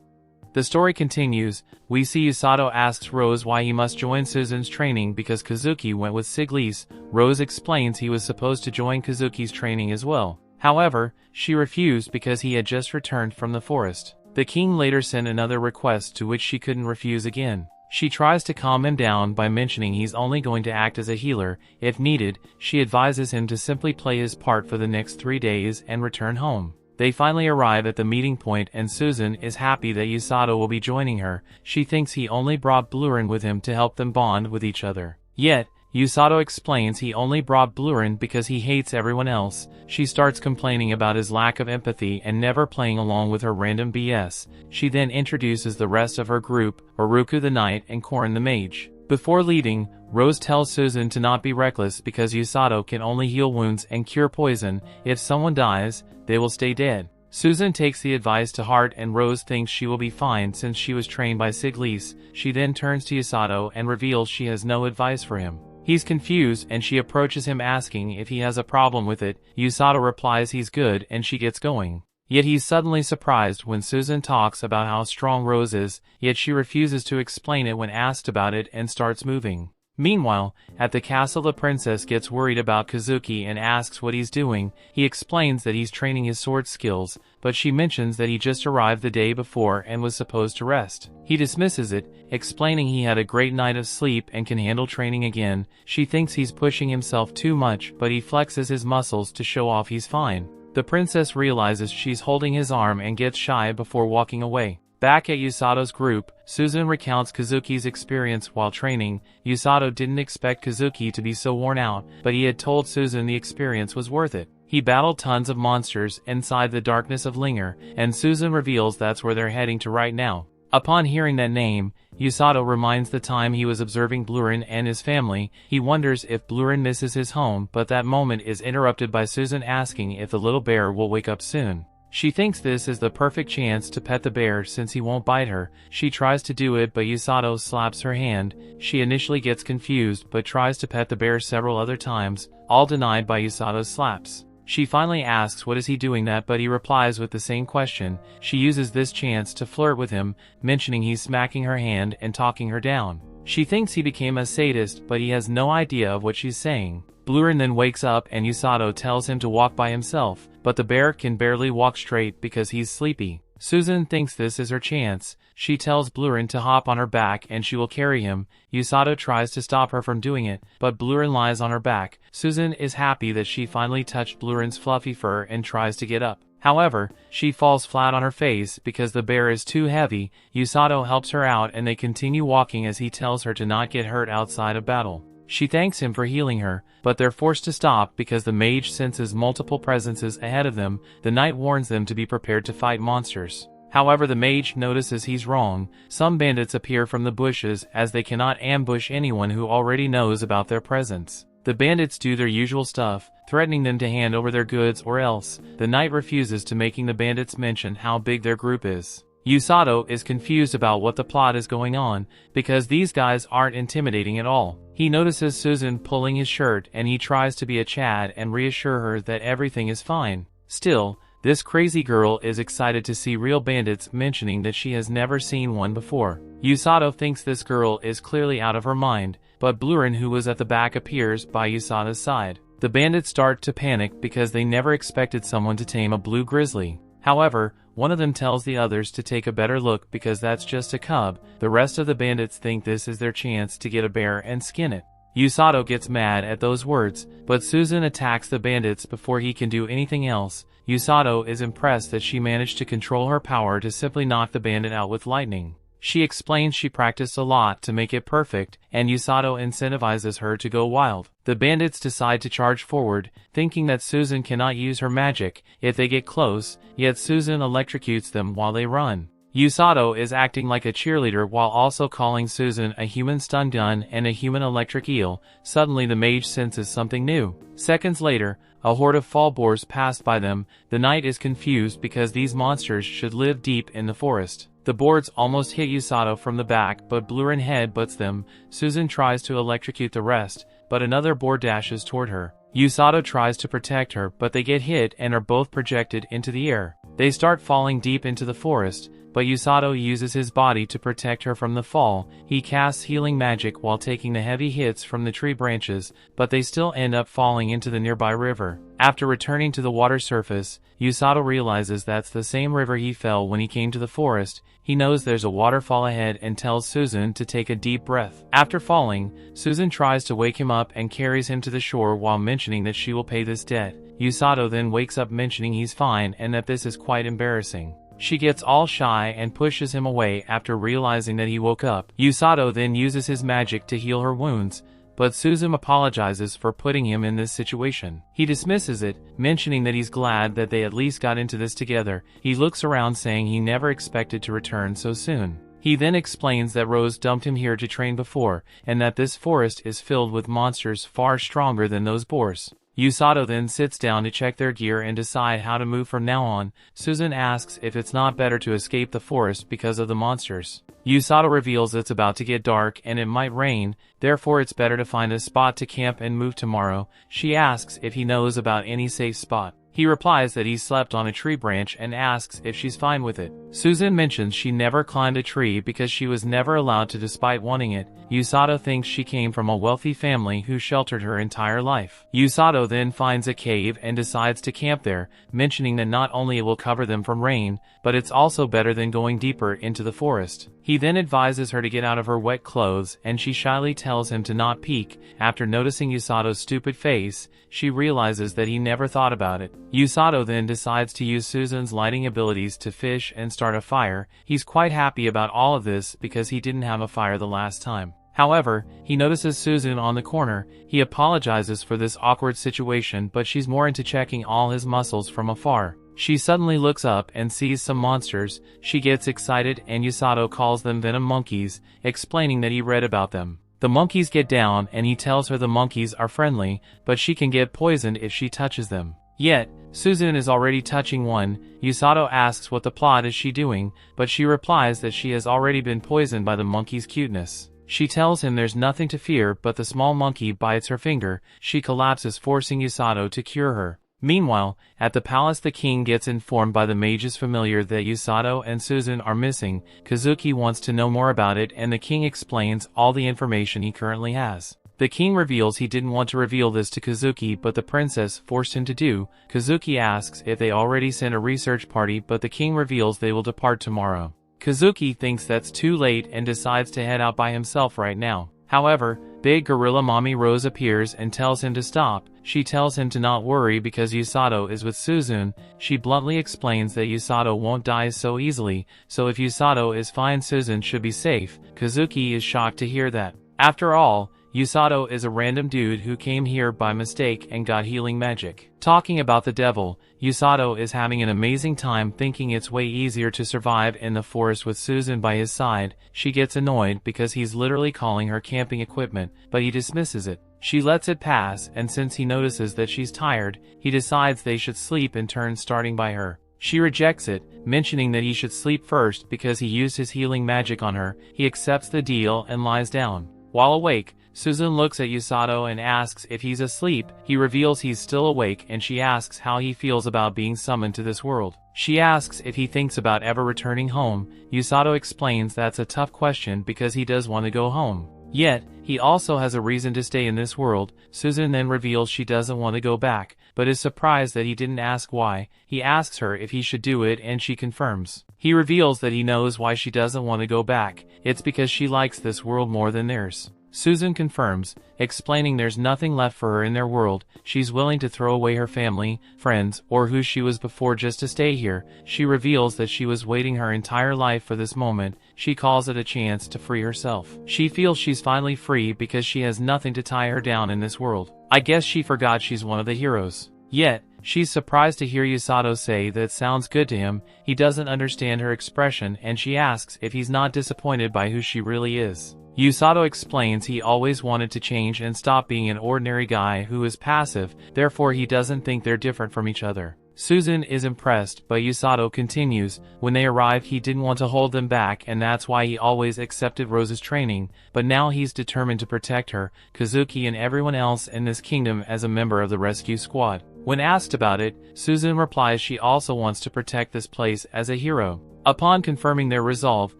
The story continues. We see Usato asks Rose why he must join Susan's training because Kazuki went with Siglise. Rose explains he was supposed to join Kazuki's training as well. However, she refused because he had just returned from the forest. The king later sent another request to which she couldn't refuse again. She tries to calm him down by mentioning he's only going to act as a healer. If needed, she advises him to simply play his part for the next 3 days and return home. They finally arrive at the meeting point and Susan is happy that Usato will be joining her. She thinks he only brought Blurin with him to help them bond with each other. Yet, Usato explains he only brought Blurin because he hates everyone else. She starts complaining about his lack of empathy and never playing along with her random BS. She then introduces the rest of her group, Oruku the Knight and Korin the Mage. Before leaving, Rose tells Susan to not be reckless because Usato can only heal wounds and cure poison. If someone dies, they will stay dead. Susan takes the advice to heart and Rose thinks she will be fine since she was trained by Siglise. She then turns to Usato and reveals she has no advice for him. He's confused and she approaches him asking if he has a problem with it. Usato replies he's good and she gets going. Yet he's suddenly surprised when Susan talks about how strong Rose is, yet she refuses to explain it when asked about it and starts moving. Meanwhile, at the castle the princess gets worried about Kazuki and asks what he's doing. He explains that he's training his sword skills, but she mentions that he just arrived the day before and was supposed to rest. He dismisses it, explaining he had a great night of sleep and can handle training again. She thinks he's pushing himself too much, but he flexes his muscles to show off he's fine. The princess realizes she's holding his arm and gets shy before walking away. Back at Usato's group, Susan recounts Kazuki's experience while training. Usato didn't expect Kazuki to be so worn out, but he had told Susan the experience was worth it. He battled tons of monsters inside the darkness of Linger, and Susan reveals that's where they're heading to right now. Upon hearing that name, Usato reminds the time he was observing Blurin and his family. He wonders if Blurin misses his home, but that moment is interrupted by Susan asking if the little bear will wake up soon. She thinks this is the perfect chance to pet the bear since he won't bite her. She tries to do it but Usato slaps her hand. She initially gets confused but tries to pet the bear several other times, all denied by Usato's slaps. She finally asks what is he doing that, but he replies with the same question. She uses this chance to flirt with him, mentioning he's smacking her hand and talking her down. She thinks he became a sadist but he has no idea of what she's saying. Blurin then wakes up and Usato tells him to walk by himself, but the bear can barely walk straight because he's sleepy. Susan thinks this is her chance. She tells Blurin to hop on her back and she will carry him. Usato tries to stop her from doing it, but Blurin lies on her back. Susan is happy that she finally touched Blurin's fluffy fur and tries to get up. However, she falls flat on her face because the bear is too heavy. Usato helps her out and they continue walking as he tells her to not get hurt outside of battle. She thanks him for healing her, but they're forced to stop because the mage senses multiple presences ahead of them. The knight warns them to be prepared to fight monsters. However, the mage notices he's wrong. Some bandits appear from the bushes as they cannot ambush anyone who already knows about their presence. The bandits do their usual stuff, threatening them to hand over their goods or else. The knight refuses to, making the bandits mention how big their group is. Usato is confused about what the plot is going on, because these guys aren't intimidating at all. He notices Susan pulling his shirt and he tries to be a Chad and reassure her that everything is fine. Still, this crazy girl is excited to see real bandits, mentioning that she has never seen one before. Usato thinks this girl is clearly out of her mind, but Blurin, who was at the back, appears by Usato's side. The bandits start to panic because they never expected someone to tame a blue grizzly. However, one of them tells the others to take a better look because that's just a cub. The rest of the bandits think this is their chance to get a bear and skin it. Usato gets mad at those words, but Susan attacks the bandits before he can do anything else. Usato is impressed that she managed to control her power to simply knock the bandit out with lightning. She explains she practiced a lot to make it perfect, and Usato incentivizes her to go wild. The bandits decide to charge forward, thinking that Susan cannot use her magic if they get close, yet Susan electrocutes them while they run. Usato is acting like a cheerleader while also calling Susan a human stun gun and a human electric eel. Suddenly the mage senses something new. Seconds later, a horde of fall boars passed by them. The knight is confused because these monsters should live deep in the forest. The boards almost hit Usato from the back, but Blurin headbutts them. Susan tries to electrocute the rest, but another boar dashes toward her. Usato tries to protect her, but they get hit and are both projected into the air. They start falling deep into the forest, but Usato uses his body to protect her from the fall. He casts healing magic while taking the heavy hits from the tree branches, but they still end up falling into the nearby river. After returning to the water surface, Usato realizes that's the same river he fell when he came to the forest. He knows there's a waterfall ahead and tells Susan to take a deep breath. After falling, Susan tries to wake him up and carries him to the shore while mentioning that she will pay this debt. Usato then wakes up mentioning he's fine and that this is quite embarrassing. She gets all shy and pushes him away after realizing that he woke up. Usato then uses his magic to heal her wounds, but Susan apologizes for putting him in this situation. He dismisses it, mentioning that he's glad that they at least got into this together. He looks around saying he never expected to return so soon. He then explains that Rose dumped him here to train before, and that this forest is filled with monsters far stronger than those boars. Usato then sits down to check their gear and decide how to move from now on. Susan asks if it's not better to escape the forest because of the monsters. Usato reveals it's about to get dark and it might rain, therefore it's better to find a spot to camp and move tomorrow. She asks if he knows about any safe spot. He replies that he slept on a tree branch and asks if she's fine with it. Susan mentions she never climbed a tree because she was never allowed to despite wanting it. Usato thinks she came from a wealthy family who sheltered her entire life. Usato then finds a cave and decides to camp there, mentioning that not only it will cover them from rain, but it's also better than going deeper into the forest. He then advises her to get out of her wet clothes and she shyly tells him to not peek. After noticing Usato's stupid face, she realizes that he never thought about it. Usato then decides to use Susan's lighting abilities to fish and start a fire. He's quite happy about all of this because he didn't have a fire the last time. However, he notices Susan on the corner. He apologizes for this awkward situation, but she's more into checking all his muscles from afar. She suddenly looks up and sees some monsters. She gets excited and Usato calls them venom monkeys, explaining that he read about them. The monkeys get down and he tells her the monkeys are friendly, but she can get poisoned if she touches them. Yet, Susan is already touching one. Usato asks what the plot is she doing, but she replies that she has already been poisoned by the monkey's cuteness. She tells him there's nothing to fear, but the small monkey bites her finger. She collapses, forcing Usato to cure her. Meanwhile, at the palace the king gets informed by the mage's familiar that Usato and Susan are missing. Kazuki wants to know more about it and the king explains all the information he currently has. The king reveals he didn't want to reveal this to Kazuki, but the princess forced him to do. Kazuki asks if they already sent a research party, but the king reveals they will depart tomorrow. Kazuki thinks that's too late and decides to head out by himself right now. However, big gorilla mommy Rose appears and tells him to stop. She tells him to not worry because Usato is with Susan. She bluntly explains that Usato won't die so easily, so if Usato is fine, Susan should be safe. Kazuki is shocked to hear that. After all, Usato is a random dude who came here by mistake and got healing magic. Talking about the devil, Usato is having an amazing time thinking it's way easier to survive in the forest with Susan by his side. She gets annoyed because he's literally calling her camping equipment, but he dismisses it. She lets it pass, and since he notices that she's tired, he decides they should sleep in turn, starting by her. She rejects it, mentioning that he should sleep first because he used his healing magic on her. He accepts the deal and lies down. While awake, Susan looks at Usato and asks if he's asleep. He reveals he's still awake and she asks how he feels about being summoned to this world. She asks if he thinks about ever returning home. Usato explains that's a tough question because he does want to go home. Yet, he also has a reason to stay in this world. Susan then reveals she doesn't want to go back, but is surprised that he didn't ask why. He asks her if he should do it and she confirms. He reveals that he knows why she doesn't want to go back. It's because she likes this world more than theirs. Susan confirms, explaining there's nothing left for her in their world. She's willing to throw away her family, friends, or who she was before just to stay here. She reveals that she was waiting her entire life for this moment. She calls it a chance to free herself. She feels she's finally free because she has nothing to tie her down in this world. I guess she forgot she's one of the heroes. Yet, she's surprised to hear Usato say that it sounds good to him. He doesn't understand her expression and she asks if he's not disappointed by who she really is. Usato explains he always wanted to change and stop being an ordinary guy who is passive, therefore he doesn't think they're different from each other. Susan is impressed, but Usato continues. When they arrived he didn't want to hold them back and that's why he always accepted Rose's training, but now he's determined to protect her, Kazuki and everyone else in this kingdom as a member of the rescue squad. When asked about it, Susan replies she also wants to protect this place as a hero. Upon confirming their resolve,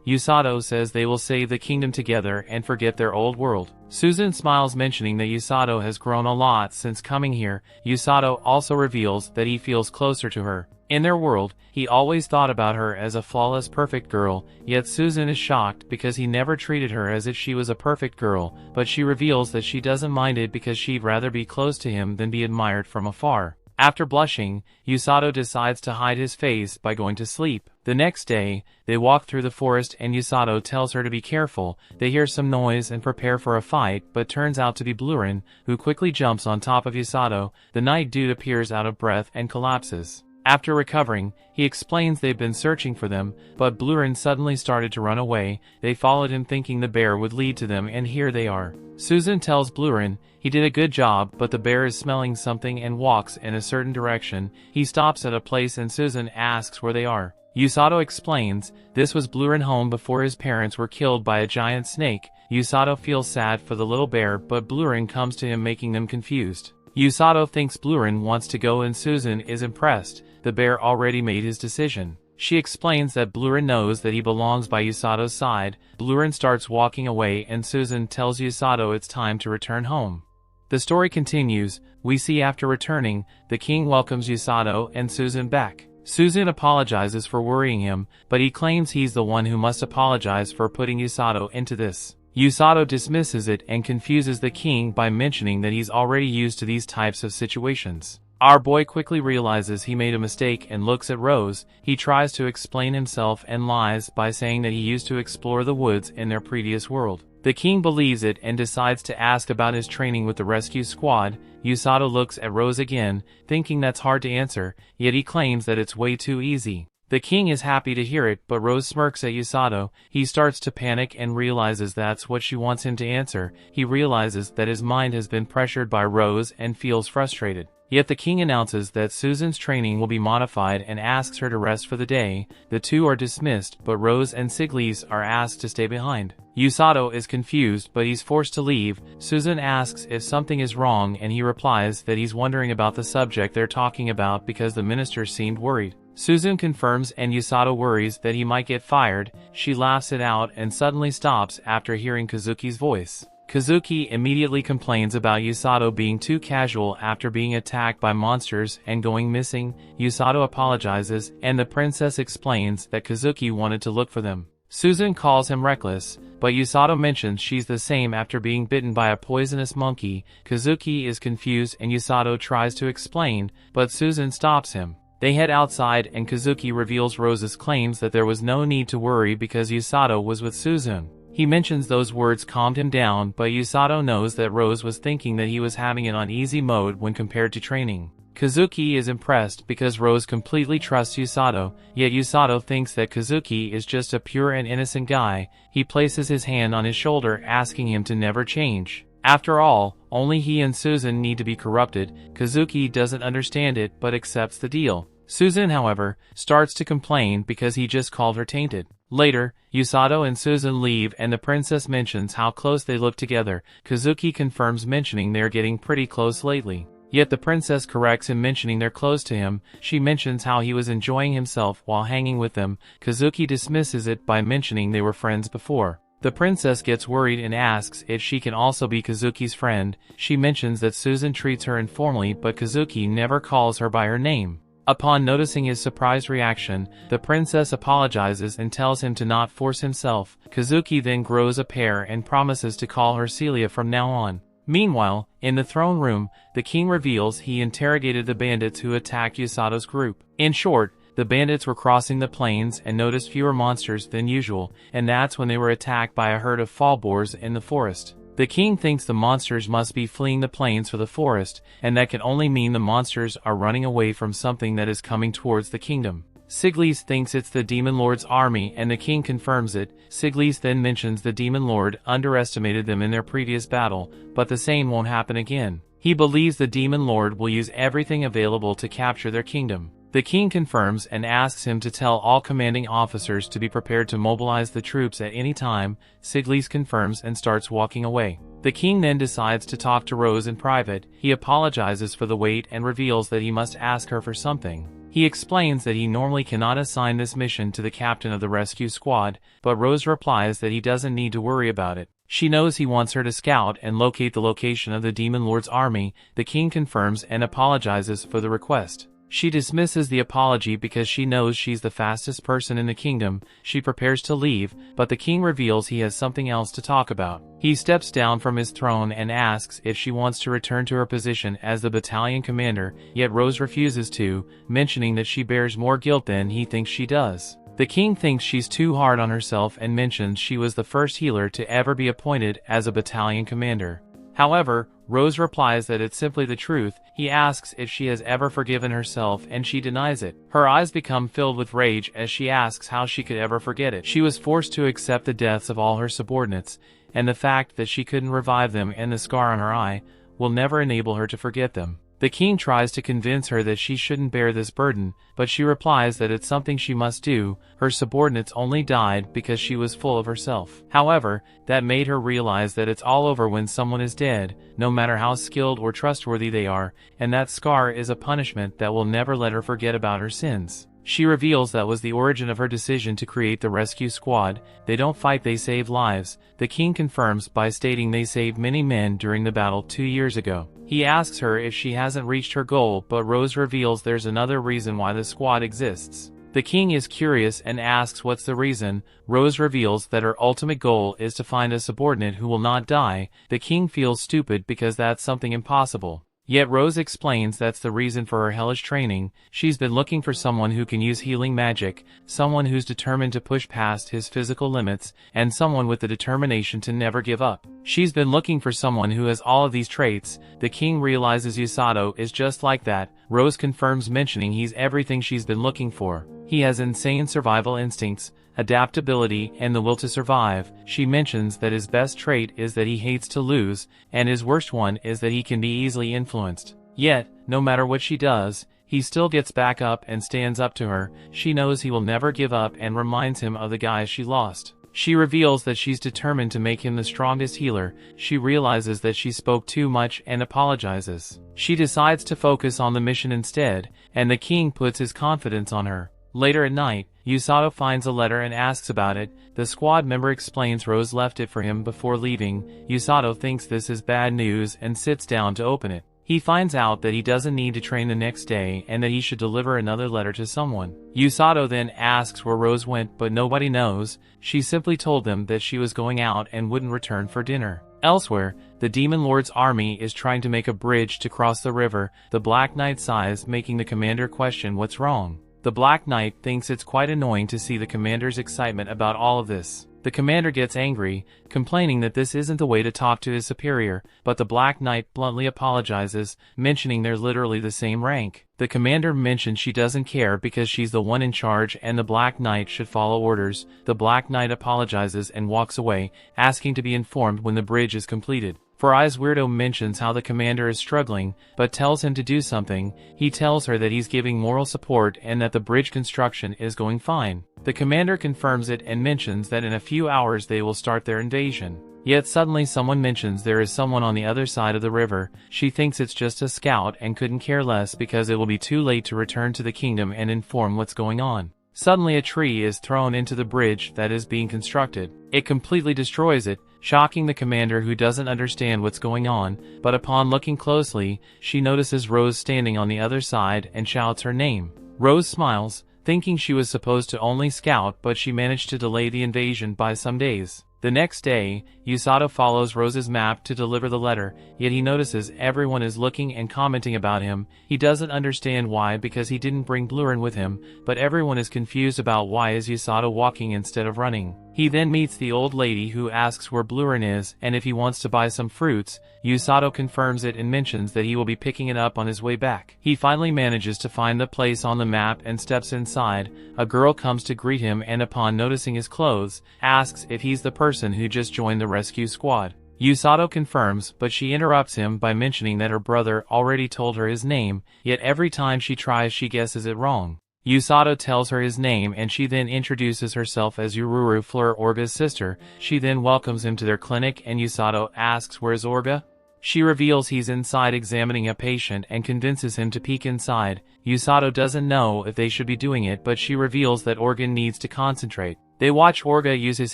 Usato says they will save the kingdom together and forget their old world. Susan smiles, mentioning that Usato has grown a lot since coming here. Usato also reveals that he feels closer to her. In their world, he always thought about her as a flawless, perfect girl, yet Susan is shocked because he never treated her as if she was a perfect girl, but she reveals that she doesn't mind it because she'd rather be close to him than be admired from afar. After blushing, Usato decides to hide his face by going to sleep. The next day, they walk through the forest and Usato tells her to be careful. They hear some noise and prepare for a fight, but turns out to be Blurin, who quickly jumps on top of Usato. The night dude appears out of breath and collapses. After recovering, he explains they've been searching for them, but Blurin suddenly started to run away. They followed him thinking the bear would lead to them, and here they are. Susan tells Blurin he did a good job, but the bear is smelling something and walks in a certain direction. He stops at a place and Susan asks where they are. Usato explains this was Blurin's home before his parents were killed by a giant snake. Usato feels sad for the little bear, but Blurin comes to him, making them confused. Usato thinks Blurin wants to go and Susan is impressed. The bear already made his decision. She explains that Blurin knows that he belongs by Usato's side. Blurin starts walking away and Susan tells Usato it's time to return home. The story continues. We see after returning, the king welcomes Usato and Susan back. Susan apologizes for worrying him, but he claims he's the one who must apologize for putting Usato into this. Usato dismisses it and confuses the king by mentioning that he's already used to these types of situations. Our boy quickly realizes he made a mistake and looks at Rose. He tries to explain himself and lies by saying that he used to explore the woods in their previous world. The king believes it and decides to ask about his training with the rescue squad. Usato looks at Rose again, thinking that's hard to answer, yet he claims that it's way too easy. The king is happy to hear it, but Rose smirks at Usato. He starts to panic and realizes that's what she wants him to answer. He realizes that his mind has been pressured by Rose and feels frustrated. Yet the king announces that Susan's training will be modified and asks her to rest for the day. The two are dismissed, but Rose and Siglis are asked to stay behind. Usato is confused, but he's forced to leave. Susan asks if something is wrong and he replies that he's wondering about the subject they're talking about because the minister seemed worried. Susan confirms and Usato worries that he might get fired. She laughs it out and suddenly stops after hearing Kazuki's voice. Kazuki immediately complains about Usato being too casual after being attacked by monsters and going missing. Usato apologizes, and the princess explains that Kazuki wanted to look for them. Susan calls him reckless, but Usato mentions she's the same after being bitten by a poisonous monkey. Kazuki is confused and Usato tries to explain, but Susan stops him. They head outside and Kazuki reveals Rose's claims that there was no need to worry because Usato was with Susan. He mentions those words calmed him down, but Usato knows that Rose was thinking that he was having it on easy mode when compared to training. Kazuki is impressed because Rose completely trusts Usato, yet Usato thinks that Kazuki is just a pure and innocent guy. He places his hand on his shoulder, asking him to never change. After all, only he and Susan need to be corrupted. Kazuki doesn't understand it but accepts the deal. Susan, however, starts to complain because he just called her tainted. Later, Usato and Susan leave and the princess mentions how close they look together. Kazuki confirms, mentioning they're getting pretty close lately. Yet the princess corrects him, mentioning they're close to him. She mentions how he was enjoying himself while hanging with them. Kazuki dismisses it by mentioning they were friends before. The princess gets worried and asks if she can also be Kazuki's friend. She mentions that Susan treats her informally, but Kazuki never calls her by her name. Upon noticing his surprised reaction, the princess apologizes and tells him to not force himself. Kazuki then grows a pair and promises to call her Celia from now on. Meanwhile, in the throne room, the king reveals he interrogated the bandits who attacked Usato's group. In short, the bandits were crossing the plains and noticed fewer monsters than usual, and that's when they were attacked by a herd of fall boars in the forest. The king thinks the monsters must be fleeing the plains for the forest, and that can only mean the monsters are running away from something that is coming towards the kingdom. Siglis thinks it's the Demon Lord's army and the king confirms it. Siglis then mentions the Demon Lord underestimated them in their previous battle, but the same won't happen again. He believes the Demon Lord will use everything available to capture their kingdom. The king confirms and asks him to tell all commanding officers to be prepared to mobilize the troops at any time. Siglis confirms and starts walking away. The king then decides to talk to Rose in private. He apologizes for the wait and reveals that he must ask her for something. He explains that he normally cannot assign this mission to the captain of the rescue squad, but Rose replies that he doesn't need to worry about it. She knows he wants her to scout and locate the location of the Demon Lord's army. The king confirms and apologizes for the request. She dismisses the apology because she knows she's the fastest person in the kingdom. She prepares to leave, but the king reveals he has something else to talk about. He steps down from his throne and asks if she wants to return to her position as the battalion commander, yet Rose refuses to, mentioning that she bears more guilt than he thinks she does. The king thinks she's too hard on herself and mentions she was the first healer to ever be appointed as a battalion commander. However, Rose replies that it's simply the truth. He asks if she has ever forgiven herself and she denies it. Her eyes become filled with rage as she asks how she could ever forget it. She was forced to accept the deaths of all her subordinates, and the fact that she couldn't revive them and the scar on her eye will never enable her to forget them. The king tries to convince her that she shouldn't bear this burden, but she replies that it's something she must do. Her subordinates only died because she was full of herself. However, that made her realize that it's all over when someone is dead, no matter how skilled or trustworthy they are, and that scar is a punishment that will never let her forget about her sins. She reveals that was the origin of her decision to create the rescue squad. They don't fight, they save lives. The king confirms by stating they saved many men during the battle 2 years ago. He asks her if she hasn't reached her goal, but Rose reveals there's another reason why the squad exists. The king is curious and asks what's the reason. Rose reveals that her ultimate goal is to find a subordinate who will not die. The king feels stupid because that's something impossible. Yet Rose explains that's the reason for her hellish training. She's been looking for someone who can use healing magic, someone who's determined to push past his physical limits, and someone with the determination to never give up. She's been looking for someone who has all of these traits. The king realizes Usato is just like that. Rose confirms, mentioning he's everything she's been looking for. He has insane survival instincts, adaptability, and the will to survive. She mentions that his best trait is that he hates to lose, and his worst one is that he can be easily influenced. Yet, no matter what she does, he still gets back up and stands up to her. She knows he will never give up and reminds him of the guys she lost. She reveals that she's determined to make him the strongest healer. She realizes that she spoke too much and apologizes. She decides to focus on the mission instead, and the king puts his confidence on her. Later at night, Usato finds a letter and asks about it. The squad member explains Rose left it for him before leaving. Usato thinks this is bad news and sits down to open it. He finds out that he doesn't need to train the next day and that he should deliver another letter to someone. Usato then asks where Rose went, but nobody knows. She simply told them that she was going out and wouldn't return for dinner. Elsewhere, the Demon Lord's army is trying to make a bridge to cross the river. The Black Knight sighs, making the commander question what's wrong. The Black Knight thinks it's quite annoying to see the commander's excitement about all of this. The commander gets angry, complaining that this isn't the way to talk to his superior, but the Black Knight bluntly apologizes, mentioning they're literally the same rank. The commander mentions she doesn't care because she's the one in charge and the Black Knight should follow orders. The Black Knight apologizes and walks away, asking to be informed when the bridge is completed. For Eyes Weirdo mentions how the commander is struggling, but tells him to do something. He tells her that he's giving moral support and that the bridge construction is going fine. The commander confirms it and mentions that in a few hours they will start their invasion. Yet suddenly someone mentions there is someone on the other side of the river. She thinks it's just a scout and couldn't care less because it will be too late to return to the kingdom and inform what's going on. Suddenly a tree is thrown into the bridge that is being constructed. It completely destroys it, shocking the commander, who doesn't understand what's going on, but upon looking closely, she notices Rose standing on the other side and shouts her name. Rose smiles, thinking she was supposed to only scout, but she managed to delay the invasion by some days. The next day, Usato follows Rose's map to deliver the letter, yet he notices everyone is looking and commenting about him. He doesn't understand why because he didn't bring Blurin with him, but everyone is confused about why is Usato walking instead of running. He then meets the old lady who asks where Blurin is and if he wants to buy some fruits. Usato confirms it and mentions that he will be picking it up on his way back. He finally manages to find the place on the map and steps inside. A girl comes to greet him and upon noticing his clothes, asks if he's the person who just joined the rescue squad. Usato confirms, but she interrupts him by mentioning that her brother already told her his name, yet every time she tries she guesses it wrong. Usato tells her his name and she then introduces herself as Ururu, Fleur Orga's sister. She then welcomes him to their clinic and Usato asks where's Orga? She reveals he's inside examining a patient and convinces him to peek inside. Usato doesn't know if they should be doing it, but she reveals that Orga needs to concentrate. They watch Orga use his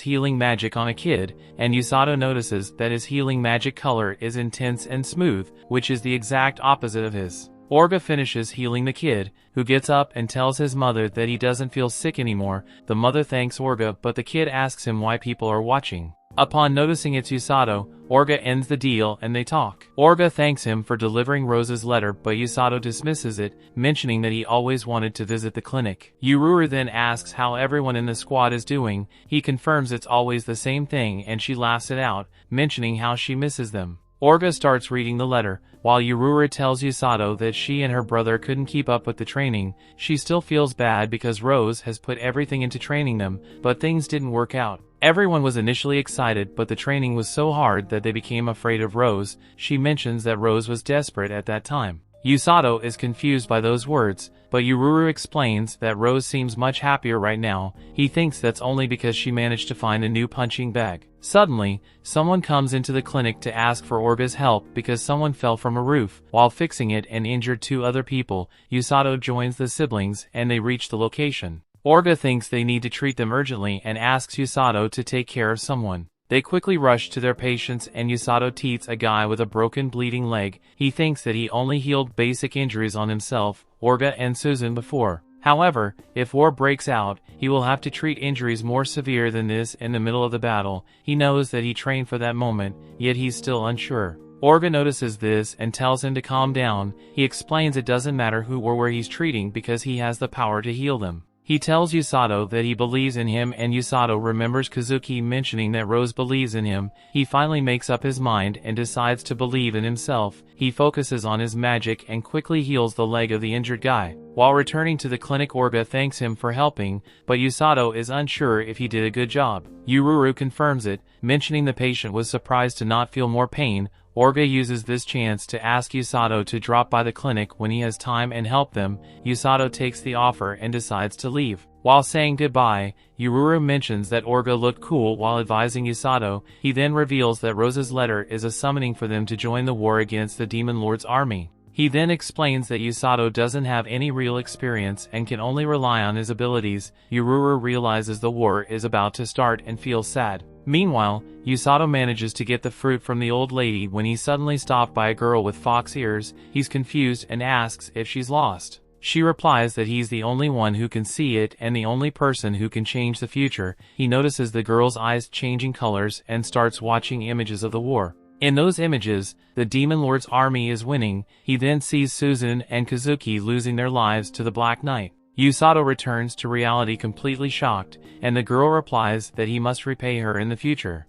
healing magic on a kid, and Usato notices that his healing magic color is intense and smooth, which is the exact opposite of his. Orga finishes healing the kid, who gets up and tells his mother that he doesn't feel sick anymore. The mother thanks Orga, but the kid asks him why people are watching. Upon noticing it's Usato, Orga ends the deal and they talk. Orga thanks him for delivering Rose's letter, but Usato dismisses it, mentioning that he always wanted to visit the clinic. Ururu then asks how everyone in the squad is doing. He confirms it's always the same thing and she laughs it out, mentioning how she misses them. Orga starts reading the letter. While Ururu tells Usato that she and her brother couldn't keep up with the training, she still feels bad because Rose has put everything into training them, but things didn't work out. Everyone was initially excited, but the training was so hard that they became afraid of Rose. She mentions that Rose was desperate at that time. Usato is confused by those words, but Ururu explains that Rose seems much happier right now. He thinks that's only because she managed to find a new punching bag. Suddenly, someone comes into the clinic to ask for Orga's help because someone fell from a roof while fixing it and injured 2 other people. Usato joins the siblings and they reach the location. Orga thinks they need to treat them urgently and asks Usato to take care of someone. They quickly rush to their patients and Usato treats a guy with a broken bleeding leg. He thinks that he only healed basic injuries on himself, Orga and Susan before. However, if war breaks out, he will have to treat injuries more severe than this in the middle of the battle. He knows that he trained for that moment, yet he's still unsure. Orga notices this and tells him to calm down. He explains it doesn't matter who or where he's treating because he has the power to heal them. He tells Usato that he believes in him and Usato remembers Kazuki mentioning that Rose believes in him. He finally makes up his mind and decides to believe in himself. He focuses on his magic and quickly heals the leg of the injured guy. While returning to the clinic, Orga thanks him for helping, but Usato is unsure if he did a good job. Ururu confirms it, mentioning the patient was surprised to not feel more pain. Orga uses this chance to ask Usato to drop by the clinic when he has time and help them. Usato takes the offer and decides to leave. While saying goodbye, Ururu mentions that Orga looked cool while advising Usato. He then reveals that Rose's letter is a summoning for them to join the war against the Demon Lord's army. He then explains that Usato doesn't have any real experience and can only rely on his abilities. Ururu realizes the war is about to start and feels sad. Meanwhile, Usato manages to get the fruit from the old lady when he's suddenly stopped by a girl with fox ears. He's confused and asks if she's lost. She replies that he's the only one who can see it and the only person who can change the future. He notices the girl's eyes changing colors and starts watching images of the war. In those images, the Demon Lord's army is winning. He then sees Susan and Kazuki losing their lives to the Black Knight. Usato returns to reality completely shocked, and the girl replies that he must repay her in the future.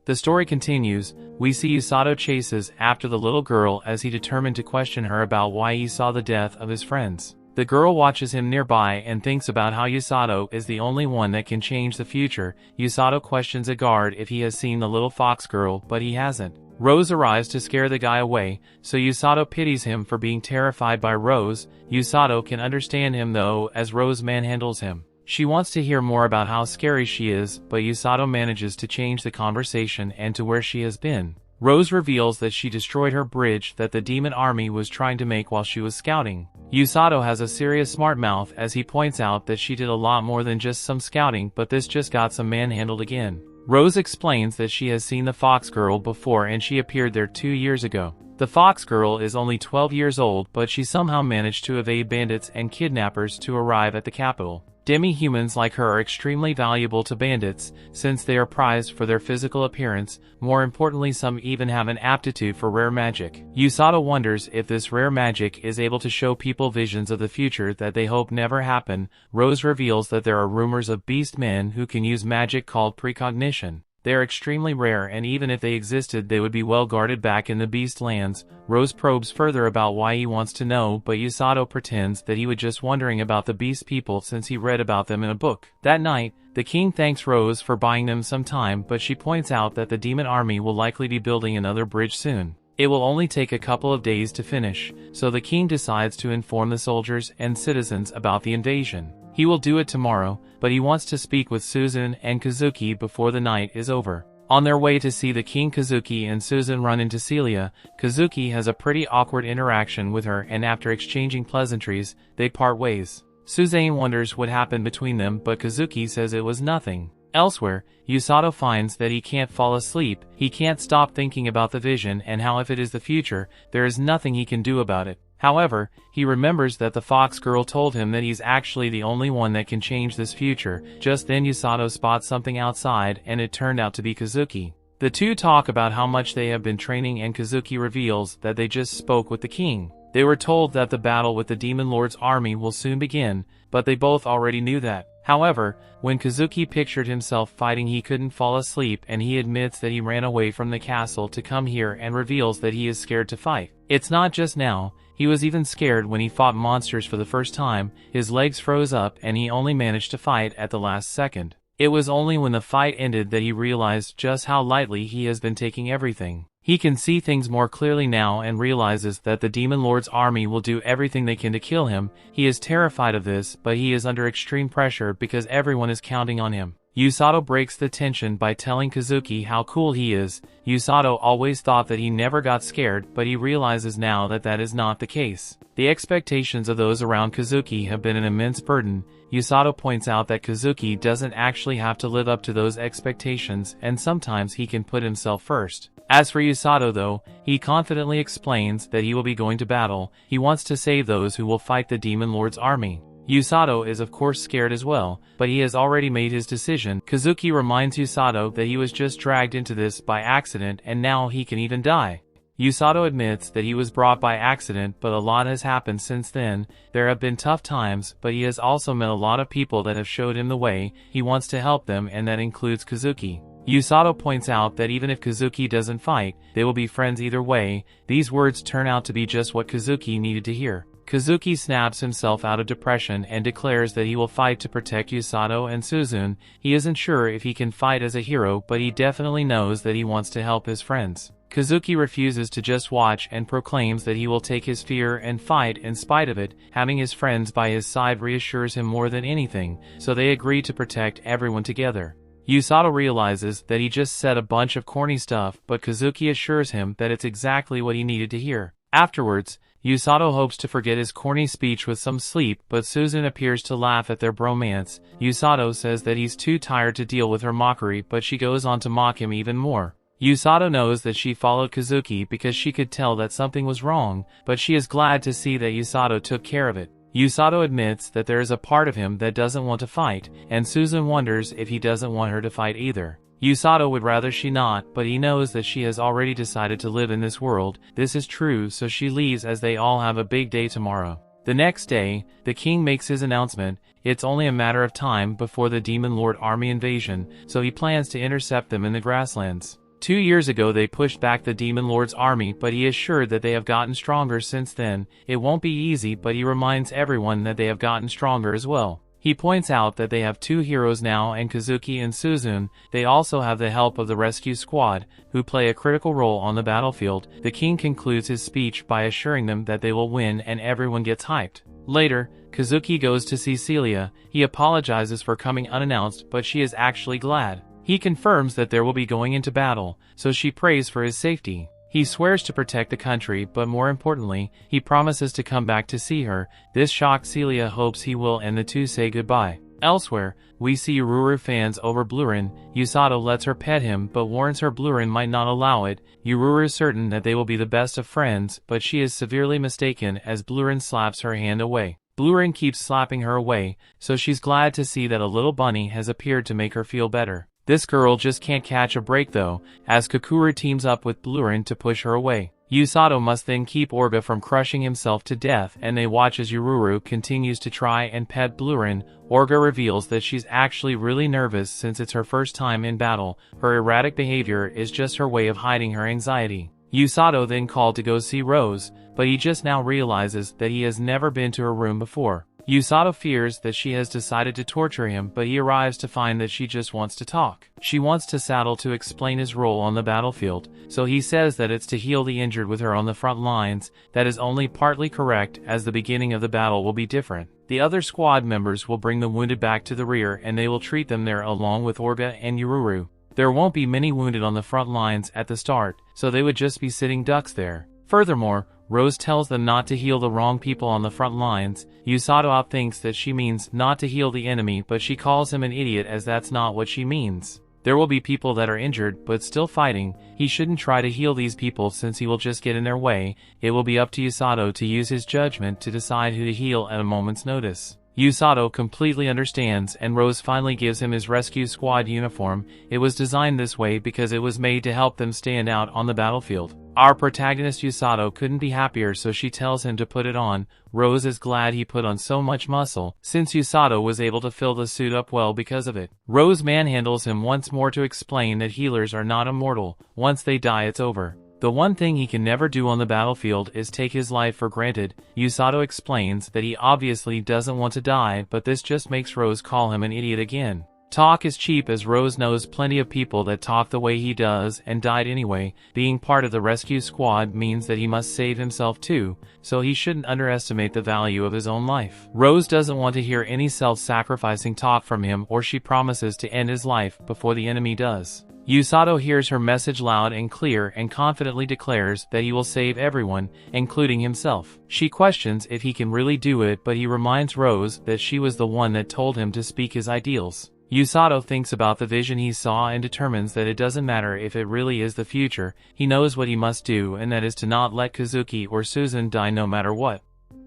The story continues. We see Usato chases after the little girl as he determined to question her about why he saw the death of his friends. The girl watches him nearby and thinks about how Usato is the only one that can change the future. Usato questions a guard if he has seen the little fox girl, but he hasn't. Rose arrives to scare the guy away, so Usato pities him for being terrified by Rose. Usato can understand him though, as Rose manhandles him. She wants to hear more about how scary she is, but Usato manages to change the conversation and to where she has been. Rose reveals that she destroyed her bridge that the demon army was trying to make while she was scouting. Usato has a serious smart mouth as he points out that she did a lot more than just some scouting, but this just got some manhandled again. Rose explains that she has seen the Fox Girl before and she appeared there 2 years ago. The Fox Girl is only 12 years old, but she somehow managed to evade bandits and kidnappers to arrive at the capital. Demi-humans like her are extremely valuable to bandits, since they are prized for their physical appearance. More importantly, some even have an aptitude for rare magic. Usato wonders if this rare magic is able to show people visions of the future that they hope never happen. Rose reveals that there are rumors of beast men who can use magic called precognition. They are extremely rare, and even if they existed they would be well guarded back in the beast lands. Rose probes further about why he wants to know, but Usato pretends that he was just wondering about the beast people since he read about them in a book. That night, the king thanks Rose for buying them some time, but she points out that the demon army will likely be building another bridge soon. It will only take a couple of days to finish, so the king decides to inform the soldiers and citizens about the invasion. He will do it tomorrow, but he wants to speak with Susan and Kazuki before the night is over. On their way to see the king, Kazuki and Susan run into Celia. Kazuki has a pretty awkward interaction with her, and after exchanging pleasantries, they part ways. Suzanne wonders what happened between them, but Kazuki says it was nothing. Elsewhere, Usato finds that he can't fall asleep. He can't stop thinking about the vision and how if it is the future, there is nothing he can do about it. However, he remembers that the fox girl told him that he's actually the only one that can change this future. Just then Usato spots something outside, and it turned out to be Kazuki. The two talk about how much they have been training, and Kazuki reveals that they just spoke with the king. They were told that the battle with the Demon Lord's army will soon begin, but they both already knew that. However, when Kazuki pictured himself fighting, he couldn't fall asleep, and he admits that he ran away from the castle to come here and reveals that he is scared to fight. It's not just now, he was even scared when he fought monsters for the first time. His legs froze up and he only managed to fight at the last second. It was only when the fight ended that he realized just how lightly he has been taking everything. He can see things more clearly now and realizes that the Demon Lord's army will do everything they can to kill him. He is terrified of this, but he is under extreme pressure because everyone is counting on him. Usato breaks the tension by telling Kazuki how cool he is. Usato always thought that he never got scared, but he realizes now that that is not the case. The expectations of those around Kazuki have been an immense burden. Usato points out that Kazuki doesn't actually have to live up to those expectations, and sometimes he can put himself first. As for Usato though, he confidently explains that he will be going to battle. He wants to save those who will fight the Demon Lord's army. Usato is of course scared as well, but he has already made his decision. Kazuki reminds Usato that he was just dragged into this by accident and now he can even die. Usato admits that he was brought by accident, but a lot has happened since then. There have been tough times, but he has also met a lot of people that have showed him the way. He wants to help them, and that includes Kazuki. Usato points out that even if Kazuki doesn't fight, they will be friends either way. These words turn out to be just what Kazuki needed to hear. Kazuki snaps himself out of depression and declares that he will fight to protect Usato and Suzune. He isn't sure if he can fight as a hero, but he definitely knows that he wants to help his friends. Kazuki refuses to just watch and proclaims that he will take his fear and fight in spite of it. Having his friends by his side reassures him more than anything, so they agree to protect everyone together. Usato realizes that he just said a bunch of corny stuff, but Kazuki assures him that it's exactly what he needed to hear. Afterwards, Usato hopes to forget his corny speech with some sleep, but Suzune appears to laugh at their bromance. Usato says that he's too tired to deal with her mockery, but she goes on to mock him even more. Usato knows that she followed Kazuki because she could tell that something was wrong, but she is glad to see that Usato took care of it. Usato admits that there is a part of him that doesn't want to fight, and Suzune wonders if he doesn't want her to fight either. Usato would rather she not, but he knows that she has already decided to live in this world. This is true, so she leaves as they all have a big day tomorrow. The next day, the king makes his announcement. It's only a matter of time before the Demon Lord army invasion, so he plans to intercept them in the grasslands. 2 years ago they pushed back the Demon Lord's army, but he is sure that they have gotten stronger since then. It won't be easy, but he reminds everyone that they have gotten stronger as well. He points out that they have 2 heroes now, and Kazuki and Suzune. They also have the help of the rescue squad, who play a critical role on the battlefield. The king concludes his speech by assuring them that they will win, and everyone gets hyped. Later, Kazuki goes to see Celia. He apologizes for coming unannounced, but she is actually glad. He confirms that there will be going into battle, so she prays for his safety. He swears to protect the country, but more importantly, he promises to come back to see her. This shocks Celia, hopes he will, and the two say goodbye. Elsewhere, we see Yururu fans over Blurin. Usato lets her pet him, but warns her Blurin might not allow it. Yururu is certain that they will be the best of friends, but she is severely mistaken as Blurin slaps her hand away. Blurin keeps slapping her away, so she's glad to see that a little bunny has appeared to make her feel better. This girl just can't catch a break though, as Kokuru teams up with Blurin to push her away. Usato must then keep Orga from crushing himself to death, and they watch as Yururu continues to try and pet Blurin. Orga reveals that she's actually really nervous since it's her first time in battle. Her erratic behavior is just her way of hiding her anxiety. Usato then called to go see Rose, but he just now realizes that he has never been to her room before. Usato fears that she has decided to torture him, but he arrives to find that she just wants to talk. She wants to Saddle to explain his role on the battlefield, so he says that it's to heal the injured with her on the front lines. That is only partly correct, as the beginning of the battle will be different. The other squad members will bring the wounded back to the rear, and they will treat them there along with Orga and Yururu. There won't be many wounded on the front lines at the start, so they would just be sitting ducks there. Furthermore, Rose tells them not to heal the wrong people on the front lines. Usato thinks that she means not to heal the enemy, but she calls him an idiot as that's not what she means. There will be people that are injured but still fighting. He shouldn't try to heal these people since he will just get in their way. It will be up to Usato to use his judgment to decide who to heal at a moment's notice. Usato completely understands, and Rose finally gives him his rescue squad uniform. It was designed this way because it was made to help them stand out on the battlefield. Our protagonist Usato couldn't be happier, so she tells him to put it on. Rose is glad he put on so much muscle, since Usato was able to fill the suit up well because of it. Rose manhandles him once more to explain that healers are not immortal. Once they die, it's over. The one thing he can never do on the battlefield is take his life for granted. Usato explains that he obviously doesn't want to die, but this just makes Rose call him an idiot again. Talk is cheap, as Rose knows plenty of people that talk the way he does and died anyway. Being part of the rescue squad means that he must save himself too, so he shouldn't underestimate the value of his own life. Rose doesn't want to hear any self-sacrificing talk from him, or she promises to end his life before the enemy does. Usato hears her message loud and clear and confidently declares that he will save everyone, including himself. She questions if he can really do it, but he reminds Rose that she was the one that told him to speak his ideals. Usato thinks about the vision he saw and determines that it doesn't matter if it really is the future. He knows what he must do, and that is to not let Kazuki or Susan die no matter what.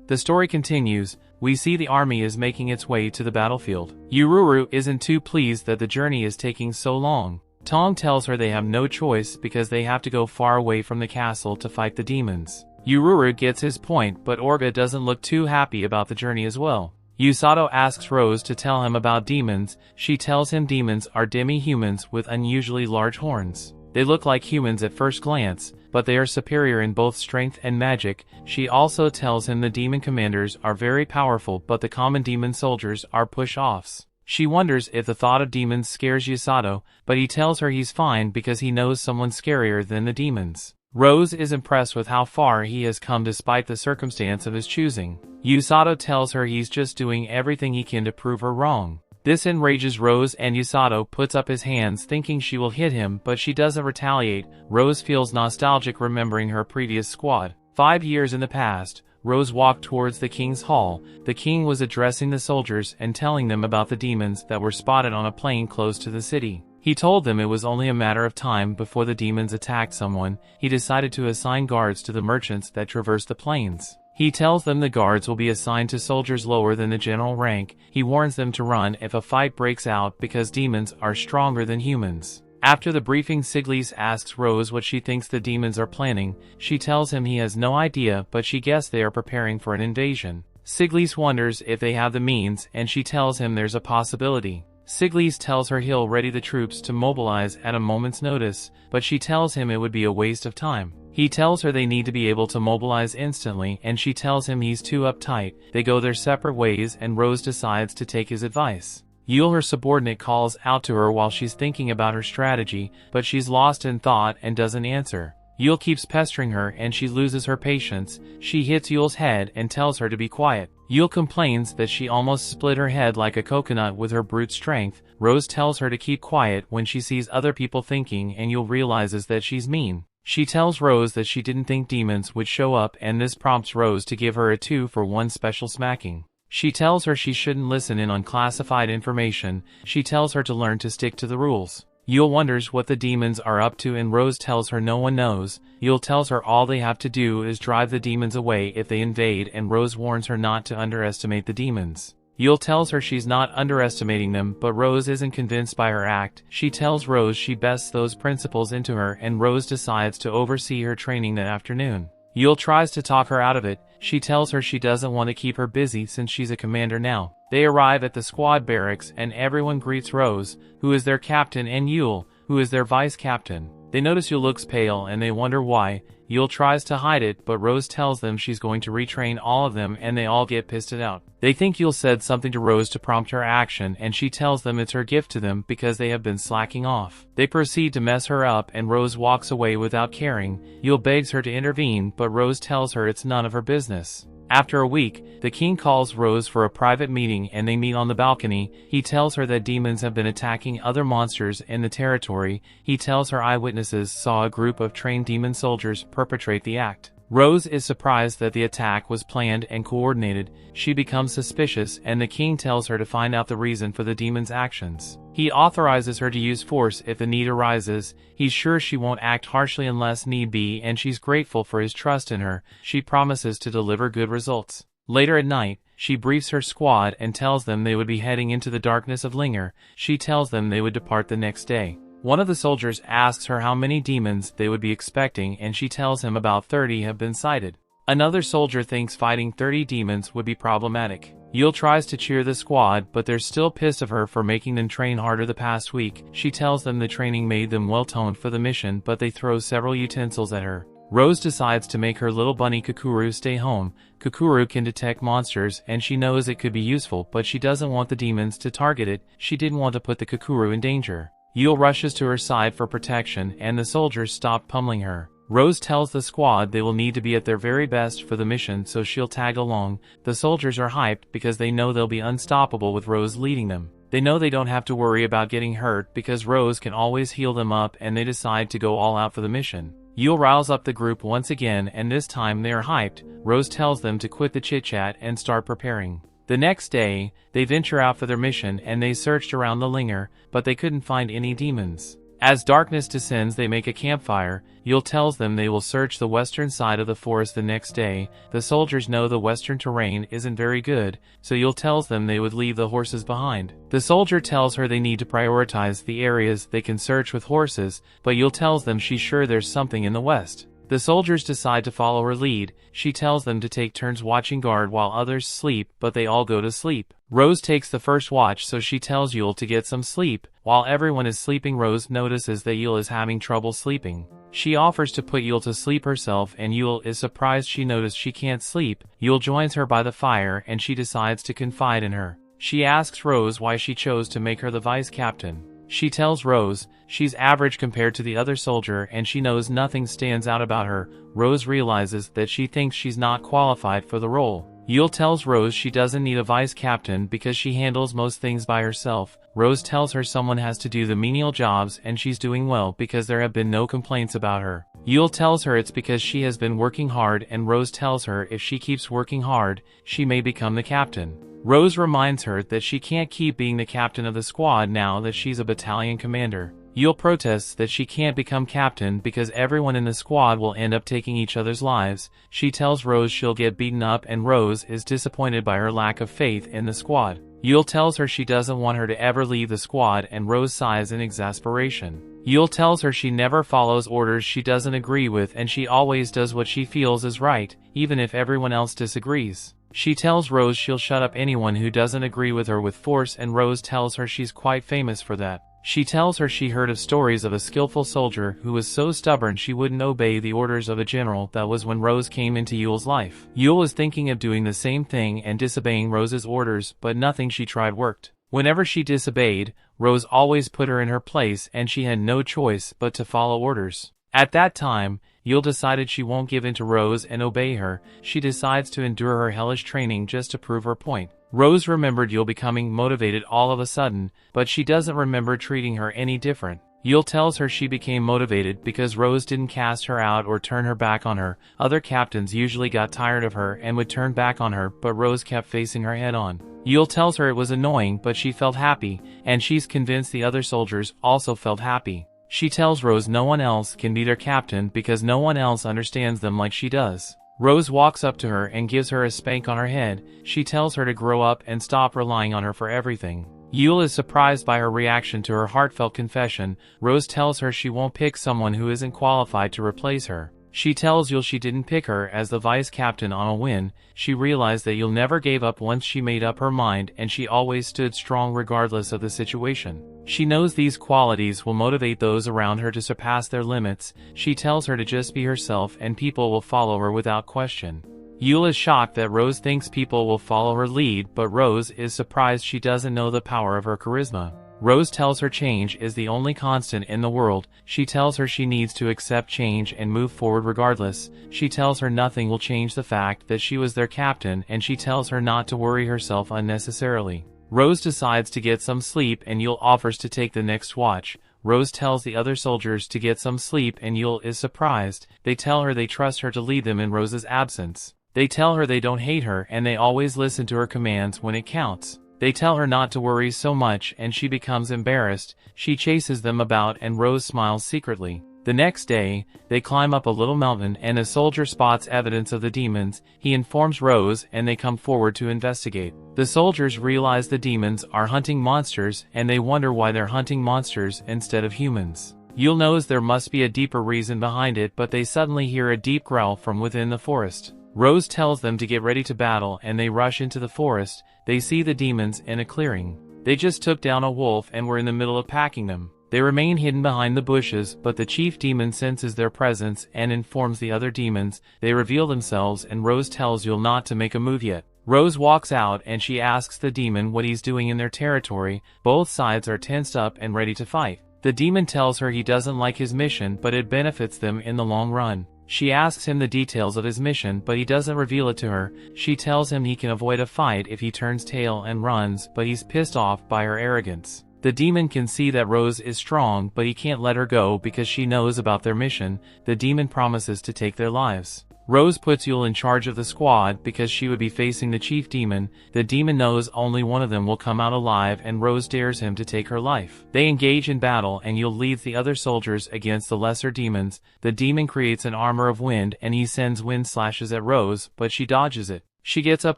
The story continues. We see the army is making its way to the battlefield. Ururu isn't too pleased that the journey is taking so long. Tong tells her they have no choice because they have to go far away from the castle to fight the demons. Ururu gets his point, but Orga doesn't look too happy about the journey as well. Usato asks Rose to tell him about demons. She tells him demons are demi-humans with unusually large horns. They look like humans at first glance, but they are superior in both strength and magic. She also tells him the demon commanders are very powerful, but the common demon soldiers are push-offs. She wonders if the thought of demons scares Usato, but he tells her he's fine because he knows someone scarier than the demons. Rose is impressed with how far he has come despite the circumstance of his choosing. Usato tells her he's just doing everything he can to prove her wrong. This enrages Rose, and Usato puts up his hands thinking she will hit him, but she doesn't retaliate. Rose feels nostalgic remembering her previous squad. 5 years in the past, Rose walked towards the king's hall. The king was addressing the soldiers and telling them about the demons that were spotted on a plain close to the city. He told them it was only a matter of time before the demons attacked someone. He decided to assign guards to the merchants that traversed the plains. He tells them the guards will be assigned to soldiers lower than the general rank. He warns them to run if a fight breaks out because demons are stronger than humans. After the briefing, Siglis asks Rose what she thinks the demons are planning. She tells him he has no idea, but she guesses they are preparing for an invasion. Siglis wonders if they have the means, and she tells him there's a possibility. Siglis tells her he'll ready the troops to mobilize at a moment's notice, but she tells him it would be a waste of time. He tells her they need to be able to mobilize instantly, and she tells him he's too uptight. They go their separate ways, and Rose decides to take his advice. Yule, her subordinate, calls out to her while she's thinking about her strategy, but she's lost in thought and doesn't answer. Yule keeps pestering her and she loses her patience. She hits Yule's head and tells her to be quiet. Yule complains that she almost split her head like a coconut with her brute strength. Rose tells her to keep quiet when she sees other people thinking, and Yule realizes that she's mean. She tells Rose that she didn't think demons would show up, and this prompts Rose to give her a 2-for-1 special smacking. She tells her she shouldn't listen in on classified information. She tells her to learn to stick to the rules. Yule wonders what the demons are up to, and Rose tells her no one knows. Yule tells her all they have to do is drive the demons away if they invade, and Rose warns her not to underestimate the demons. Yule tells her she's not underestimating them, but Rose isn't convinced by her act. She tells Rose she bests those principles into her, and Rose decides to oversee her training that afternoon. Yule tries to talk her out of it. She tells her she doesn't want to keep her busy since she's a commander now. They arrive at the squad barracks, and everyone greets Rose, who is their captain, and Yule, who is their vice captain. They notice Yule looks pale and they wonder why. Yule tries to hide it, but Rose tells them she's going to retrain all of them, and they all get pissed out. They think Yule said something to Rose to prompt her action, and she tells them it's her gift to them because they have been slacking off. They proceed to mess her up, and Rose walks away without caring. Yule begs her to intervene, but Rose tells her it's none of her business. After a week, the king calls Rose for a private meeting, and they meet on the balcony. He tells her that demons have been attacking other monsters in the territory. He tells her eyewitnesses saw a group of trained demon soldiers perpetrate the act. Rose is surprised that the attack was planned and coordinated. She becomes suspicious, and the king tells her to find out the reason for the demon's actions. He authorizes her to use force if the need arises. He's sure she won't act harshly unless need be, and she's grateful for his trust in her. She promises to deliver good results. Later at night, she briefs her squad and tells them they would be heading into the darkness of Linger. She tells them they would depart the next day. One of the soldiers asks her how many demons they would be expecting, and she tells him about 30 have been sighted. Another soldier thinks fighting 30 demons would be problematic. Yul tries to cheer the squad, but they're still pissed of her for making them train harder the past week. She tells them the training made them well-toned for the mission, but they throw several utensils at her. Rose decides to make her little bunny Kukuru stay home. Kukuru can detect monsters, and she knows it could be useful, but she doesn't want the demons to target it. She didn't want to put the Kukuru in danger. Yul rushes to her side for protection, and the soldiers stop pummeling her. Rose tells the squad they will need to be at their very best for the mission, so she'll tag along. The soldiers are hyped because they know they'll be unstoppable with Rose leading them. They know they don't have to worry about getting hurt because Rose can always heal them up, and they decide to go all out for the mission. Yul riles up the group once again, and this time they are hyped. Rose tells them to quit the chit-chat and start preparing. The next day, they venture out for their mission, and they searched around the Linger, but they couldn't find any demons. As darkness descends, they make a campfire. Yul tells them they will search the western side of the forest the next day. The soldiers know the western terrain isn't very good, so Yul tells them they would leave the horses behind. The soldier tells her they need to prioritize the areas they can search with horses, but Yul tells them she's sure there's something in the west. The soldiers decide to follow her lead. She tells them to take turns watching guard while others sleep, but they all go to sleep. Rose takes the first watch, so she tells Yul to get some sleep. While everyone is sleeping, Rose notices that Yul is having trouble sleeping. She offers to put Yul to sleep herself, and Yul is surprised she noticed she can't sleep. Yul joins her by the fire, and she decides to confide in her. She asks Rose why she chose to make her the vice captain. She tells Rose she's average compared to the other soldier, and she knows nothing stands out about her. Rose realizes that she thinks she's not qualified for the role. Yul tells Rose she doesn't need a vice captain because she handles most things by herself. Rose tells her someone has to do the menial jobs, and she's doing well because there have been no complaints about her. Yul tells her it's because she has been working hard, and Rose tells her if she keeps working hard, she may become the captain. Rose reminds her that she can't keep being the captain of the squad now that she's a battalion commander. Yul protests that she can't become captain because everyone in the squad will end up taking each other's lives. She tells Rose she'll get beaten up, and Rose is disappointed by her lack of faith in the squad. Yul tells her she doesn't want her to ever leave the squad, and Rose sighs in exasperation. Yul tells her she never follows orders she doesn't agree with, and she always does what she feels is right, even if everyone else disagrees. She tells Rose she'll shut up anyone who doesn't agree with her with force, and Rose tells her she's quite famous for that. She tells her she heard of stories of a skillful soldier who was so stubborn she wouldn't obey the orders of a general. That was when Rose came into Yul's life. Yul was thinking of doing the same thing and disobeying Rose's orders, but nothing she tried worked. Whenever she disobeyed, Rose always put her in her place, and she had no choice but to follow orders. At that time, Yul decided she won't give in to Rose and obey her. She decides to endure her hellish training just to prove her point. Rose remembered Yul becoming motivated all of a sudden, but she doesn't remember treating her any different. Yul tells her she became motivated because Rose didn't cast her out or turn her back on her. Other captains usually got tired of her and would turn back on her, but Rose kept facing her head on. Yul tells her it was annoying, but she felt happy, and she's convinced the other soldiers also felt happy. She tells Rose no one else can be their captain because no one else understands them like she does. Rose walks up to her and gives her a spank on her head. She tells her to grow up and stop relying on her for everything. Yul is surprised by her reaction to her heartfelt confession. Rose tells her she won't pick someone who isn't qualified to replace her. She tells Yul she didn't pick her as the vice captain on a whim. She realized that Yul never gave up once she made up her mind, and she always stood strong regardless of the situation. She knows these qualities will motivate those around her to surpass their limits. She tells her to just be herself, and people will follow her without question. Yul is shocked that Rose thinks people will follow her lead, but Rose is surprised she doesn't know the power of her charisma. Rose tells her change is the only constant in the world. She tells her she needs to accept change and move forward regardless. She tells her nothing will change the fact that she was their captain, and she tells her not to worry herself unnecessarily. Rose decides to get some sleep, and Yul offers to take the next watch. Rose tells the other soldiers to get some sleep and Yule is surprised. They tell her they trust her to lead them in Rose's absence. They tell her they don't hate her and they always listen to her commands when it counts. They tell her not to worry so much and she becomes embarrassed. She chases them about and Rose smiles secretly. The next day, they climb up a little mountain and a soldier spots evidence of the demons. He informs Rose and they come forward to investigate. The soldiers realize the demons are hunting monsters and they wonder why they're hunting monsters instead of humans. Yule knows there must be a deeper reason behind it, but they suddenly hear a deep growl from within the forest. Rose tells them to get ready to battle and they rush into the forest. They see the demons in a clearing. They just took down a wolf and were in the middle of packing them. They remain hidden behind the bushes, but the chief demon senses their presence and informs the other demons. They reveal themselves and Rose tells Yule not to make a move yet. Rose walks out and she asks the demon what he's doing in their territory. Both sides are tensed up and ready to fight. The demon tells her he doesn't like his mission, but it benefits them in the long run. She asks him the details of his mission, but he doesn't reveal it to her. She tells him he can avoid a fight if he turns tail and runs, but he's pissed off by her arrogance. The demon can see that Rose is strong, but he can't let her go because she knows about their mission. The demon promises to take their lives. Rose puts Yule in charge of the squad because she would be facing the chief demon. The demon knows only one of them will come out alive and Rose dares him to take her life. They engage in battle and Yule leads the other soldiers against the lesser demons. The demon creates an armor of wind and he sends wind slashes at Rose, but she dodges it. She gets up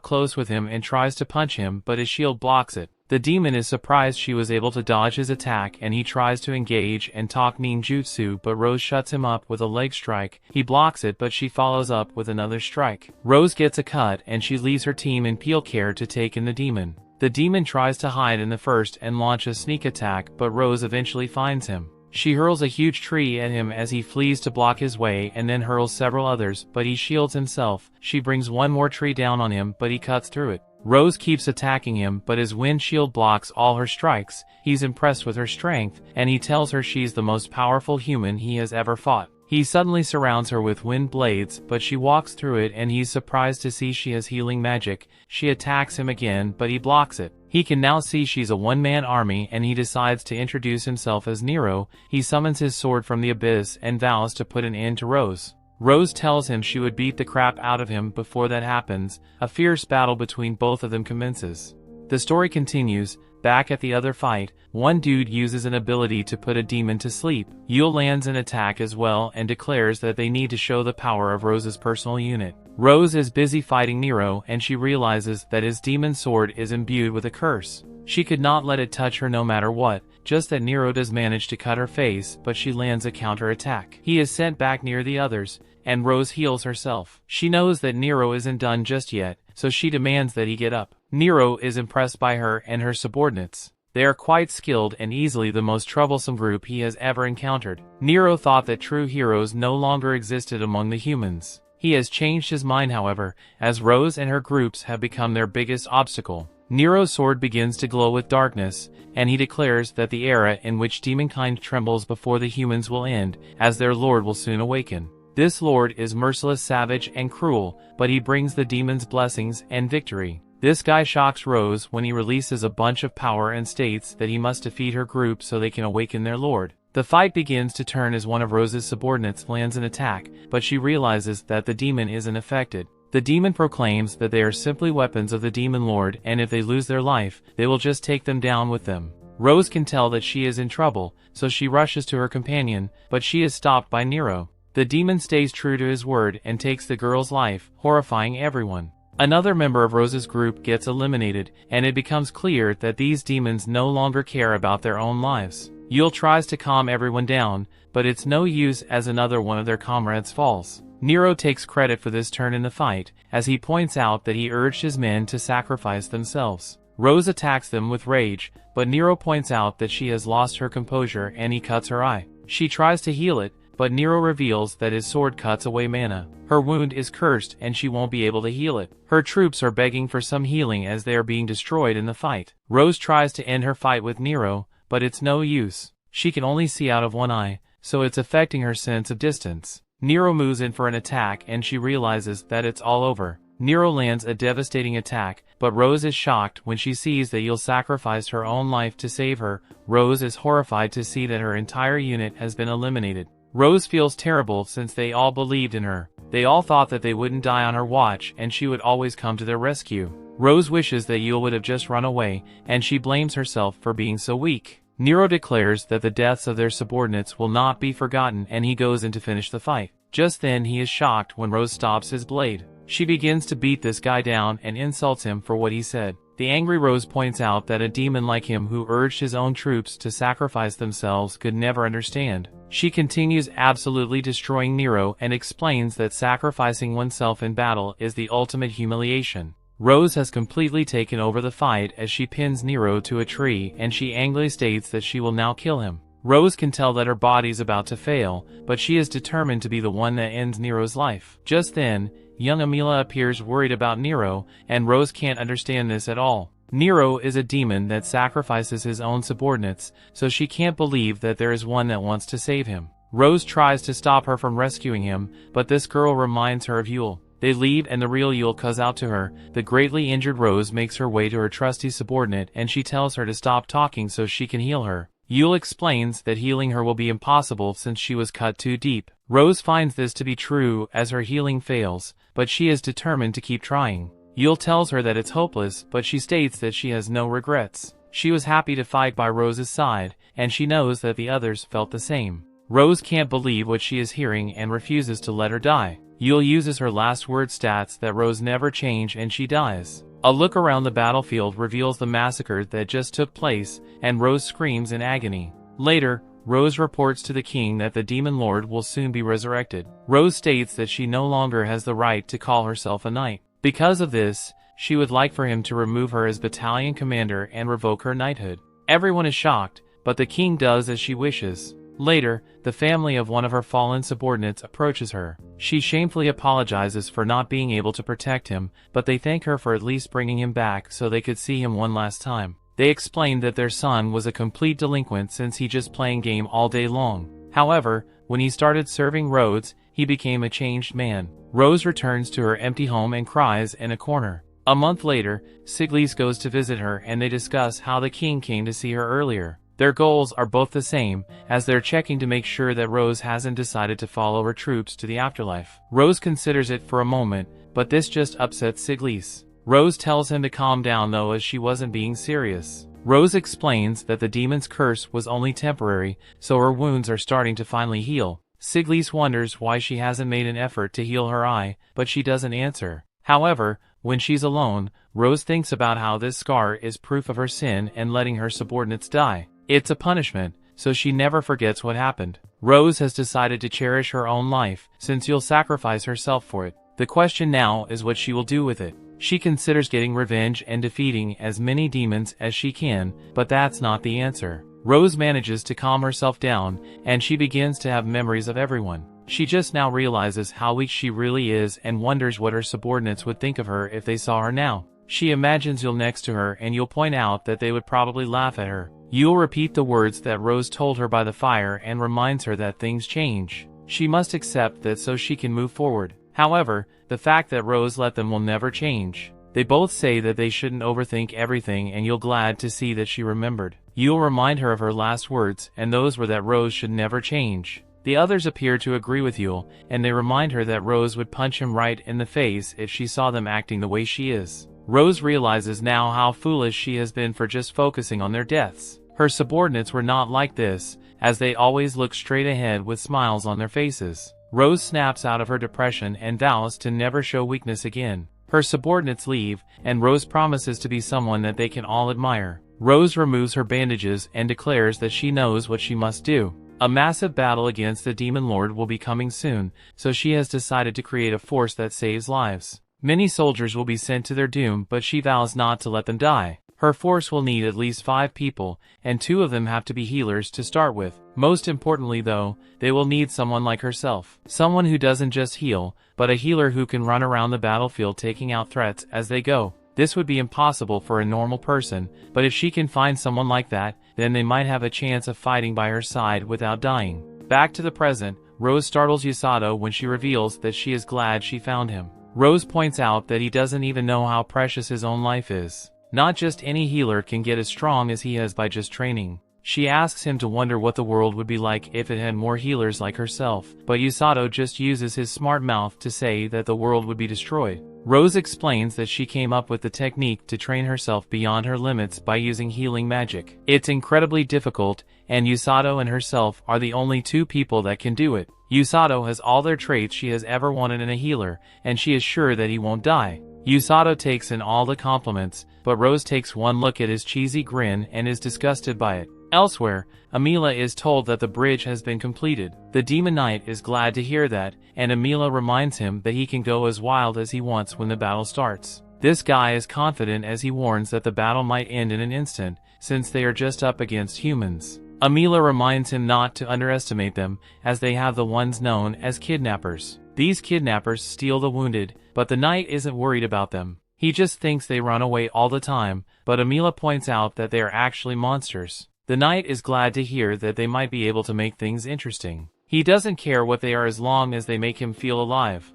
close with him and tries to punch him, but his shield blocks it. The demon is surprised she was able to dodge his attack and he tries to engage and talk ninjutsu, but Rose shuts him up with a leg strike. He blocks it, but she follows up with another strike. Rose gets a cut and she leaves her team in peel care to take in the demon. The demon tries to hide in the first and launch a sneak attack, but Rose eventually finds him. She hurls a huge tree at him as he flees to block his way and then hurls several others, but he shields himself. She brings one more tree down on him, but he cuts through it. Rose keeps attacking him, but his wind shield blocks all her strikes. He's impressed with her strength, and he tells her she's the most powerful human he has ever fought. He suddenly surrounds her with wind blades, but she walks through it and he's surprised to see she has healing magic. She attacks him again, but he blocks it. He can now see she's a one-man army and he decides to introduce himself as Nero. He summons his sword from the abyss and vows to put an end to Rose. Rose tells him she would beat the crap out of him before that happens. A fierce battle between both of them commences. The story continues. Back at the other fight, one dude uses an ability to put a demon to sleep. Yule lands an attack as well and declares that they need to show the power of Rose's personal unit. Rose is busy fighting Nero and she realizes that his demon sword is imbued with a curse. She could not let it touch her no matter what, just that Nero does manage to cut her face, but she lands a counter-attack. He is sent back near the others, and Rose heals herself. She knows that Nero isn't done just yet, so she demands that he get up. Nero is impressed by her and her subordinates. They are quite skilled and easily the most troublesome group he has ever encountered. Nero thought that true heroes no longer existed among the humans. He has changed his mind, however, as Rose and her groups have become their biggest obstacle. Nero's sword begins to glow with darkness, and he declares that the era in which demonkind trembles before the humans will end, as their lord will soon awaken. This lord is merciless, savage, and cruel, but he brings the demons blessings and victory. This guy shocks Rose when he releases a bunch of power and states that he must defeat her group so they can awaken their lord. The fight begins to turn as one of Rose's subordinates lands an attack, but she realizes that the demon isn't affected. The demon proclaims that they are simply weapons of the demon lord, and if they lose their life, they will just take them down with them. Rose can tell that she is in trouble, so she rushes to her companion, but she is stopped by Nero. The demon stays true to his word and takes the girl's life, horrifying everyone. Another member of Rose's group gets eliminated, and it becomes clear that these demons no longer care about their own lives. Yule tries to calm everyone down, but it's no use as another one of their comrades falls. Nero takes credit for this turn in the fight, as he points out that he urged his men to sacrifice themselves. Rose attacks them with rage, but Nero points out that she has lost her composure and he cuts her eye. She tries to heal it, but Nero reveals that his sword cuts away mana. Her wound is cursed and she won't be able to heal it. Her troops are begging for some healing as they are being destroyed in the fight. Rose tries to end her fight with Nero, but it's no use. She can only see out of one eye, so it's affecting her sense of distance. Nero moves in for an attack and she realizes that it's all over. Nero lands a devastating attack, but Rose is shocked when she sees that Yul sacrificed her own life to save her. Rose is horrified to see that her entire unit has been eliminated. Rose feels terrible since they all believed in her. They all thought that they wouldn't die on her watch and she would always come to their rescue. Rose wishes that Yul would have just run away, and she blames herself for being so weak. Nero declares that the deaths of their subordinates will not be forgotten, and he goes in to finish the fight. Just then he is shocked when Rose stops his blade. She begins to beat this guy down and insults him for what he said. The angry Rose points out that a demon like him who urged his own troops to sacrifice themselves could never understand. She continues absolutely destroying Nero and explains that sacrificing oneself in battle is the ultimate humiliation. Rose has completely taken over the fight as she pins Nero to a tree, and she angrily states that she will now kill him. Rose can tell that her body's about to fail, but she is determined to be the one that ends Nero's life. Just then, young Amila appears worried about Nero, and Rose can't understand this at all. Nero is a demon that sacrifices his own subordinates, so she can't believe that there is one that wants to save him. Rose tries to stop her from rescuing him, but this girl reminds her of Yul. They leave and the real Yul calls out to her. The greatly injured Rose makes her way to her trusty subordinate and she tells her to stop talking so she can heal her. Yul explains that healing her will be impossible since she was cut too deep. Rose finds this to be true as her healing fails, but she is determined to keep trying. Yul tells her that it's hopeless, but she states that she has no regrets. She was happy to fight by Rose's side, and she knows that the others felt the same. Rose can't believe what she is hearing and refuses to let her die. Yul uses her last word stats that Rose never change and she dies. A look around the battlefield reveals the massacre that just took place, and Rose screams in agony. Later, Rose reports to the king that the demon lord will soon be resurrected. Rose states that she no longer has the right to call herself a knight. Because of this, she would like for him to remove her as battalion commander and revoke her knighthood. Everyone is shocked, but the king does as she wishes. Later, the family of one of her fallen subordinates approaches her. She shamefully apologizes for not being able to protect him, but they thank her for at least bringing him back so they could see him one last time. They explained that their son was a complete delinquent since he just playing game all day long. However, when he started serving Rhodes, he became a changed man. Rose returns to her empty home and cries in a corner. A month later, Siglise goes to visit her and they discuss how the king came to see her earlier. Their goals are both the same, as they're checking to make sure that Rose hasn't decided to follow her troops to the afterlife. Rose considers it for a moment, but this just upsets Siglise. Rose tells him to calm down though, as she wasn't being serious. Rose explains that the demon's curse was only temporary, so her wounds are starting to finally heal. Siglise wonders why she hasn't made an effort to heal her eye, but she doesn't answer. However, when she's alone, Rose thinks about how this scar is proof of her sin and letting her subordinates die. It's a punishment, so she never forgets what happened. Rose has decided to cherish her own life, since she'll sacrifice herself for it. The question now is what she will do with it. She considers getting revenge and defeating as many demons as she can, but that's not the answer. Rose manages to calm herself down, and she begins to have memories of everyone. She just now realizes how weak she really is and wonders what her subordinates would think of her if they saw her now. She imagines Yul next to her and Yul point out that they would probably laugh at her. Yul repeat the words that Rose told her by the fire and reminds her that things change. She must accept that so she can move forward. However, the fact that Rose let them will never change. They both say that they shouldn't overthink everything, and Yul glad to see that she remembered. Yul remind her of her last words, and those were that Rose should never change. The others appear to agree with Yul, and they remind her that Rose would punch him right in the face if she saw them acting the way she is. Rose realizes now how foolish she has been for just focusing on their deaths. Her subordinates were not like this, as they always look straight ahead with smiles on their faces. Rose snaps out of her depression and vows to never show weakness again. Her subordinates leave, and Rose promises to be someone that they can all admire. Rose removes her bandages and declares that she knows what she must do. A massive battle against the Demon Lord will be coming soon, so she has decided to create a force that saves lives. Many soldiers will be sent to their doom, but she vows not to let them die. Her force will need at least 5 people, and 2 of them have to be healers to start with. Most importantly though, they will need someone like herself. Someone who doesn't just heal, but a healer who can run around the battlefield taking out threats as they go. This would be impossible for a normal person, but if she can find someone like that, then they might have a chance of fighting by her side without dying. Back to the present, Rose startles Usato when she reveals that she is glad she found him. Rose points out that he doesn't even know how precious his own life is. Not just any healer can get as strong as he is by just training. She asks him to wonder what the world would be like if it had more healers like herself, but Usato just uses his smart mouth to say that the world would be destroyed. Rose explains that she came up with the technique to train herself beyond her limits by using healing magic. It's incredibly difficult, and Usato and herself are the only two people that can do it. Usato has all their traits she has ever wanted in a healer, and she is sure that he won't die. Usato takes in all the compliments, but Rose takes one look at his cheesy grin and is disgusted by it. Elsewhere, Amila is told that the bridge has been completed. The Demon Knight is glad to hear that, and Amila reminds him that he can go as wild as he wants when the battle starts. This guy is confident as he warns that the battle might end in an instant, since they are just up against humans. Amila reminds him not to underestimate them, as they have the ones known as kidnappers. These kidnappers steal the wounded, but the knight isn't worried about them. He just thinks they run away all the time, but Amila points out that they are actually monsters. The knight is glad to hear that they might be able to make things interesting. He doesn't care what they are as long as they make him feel alive.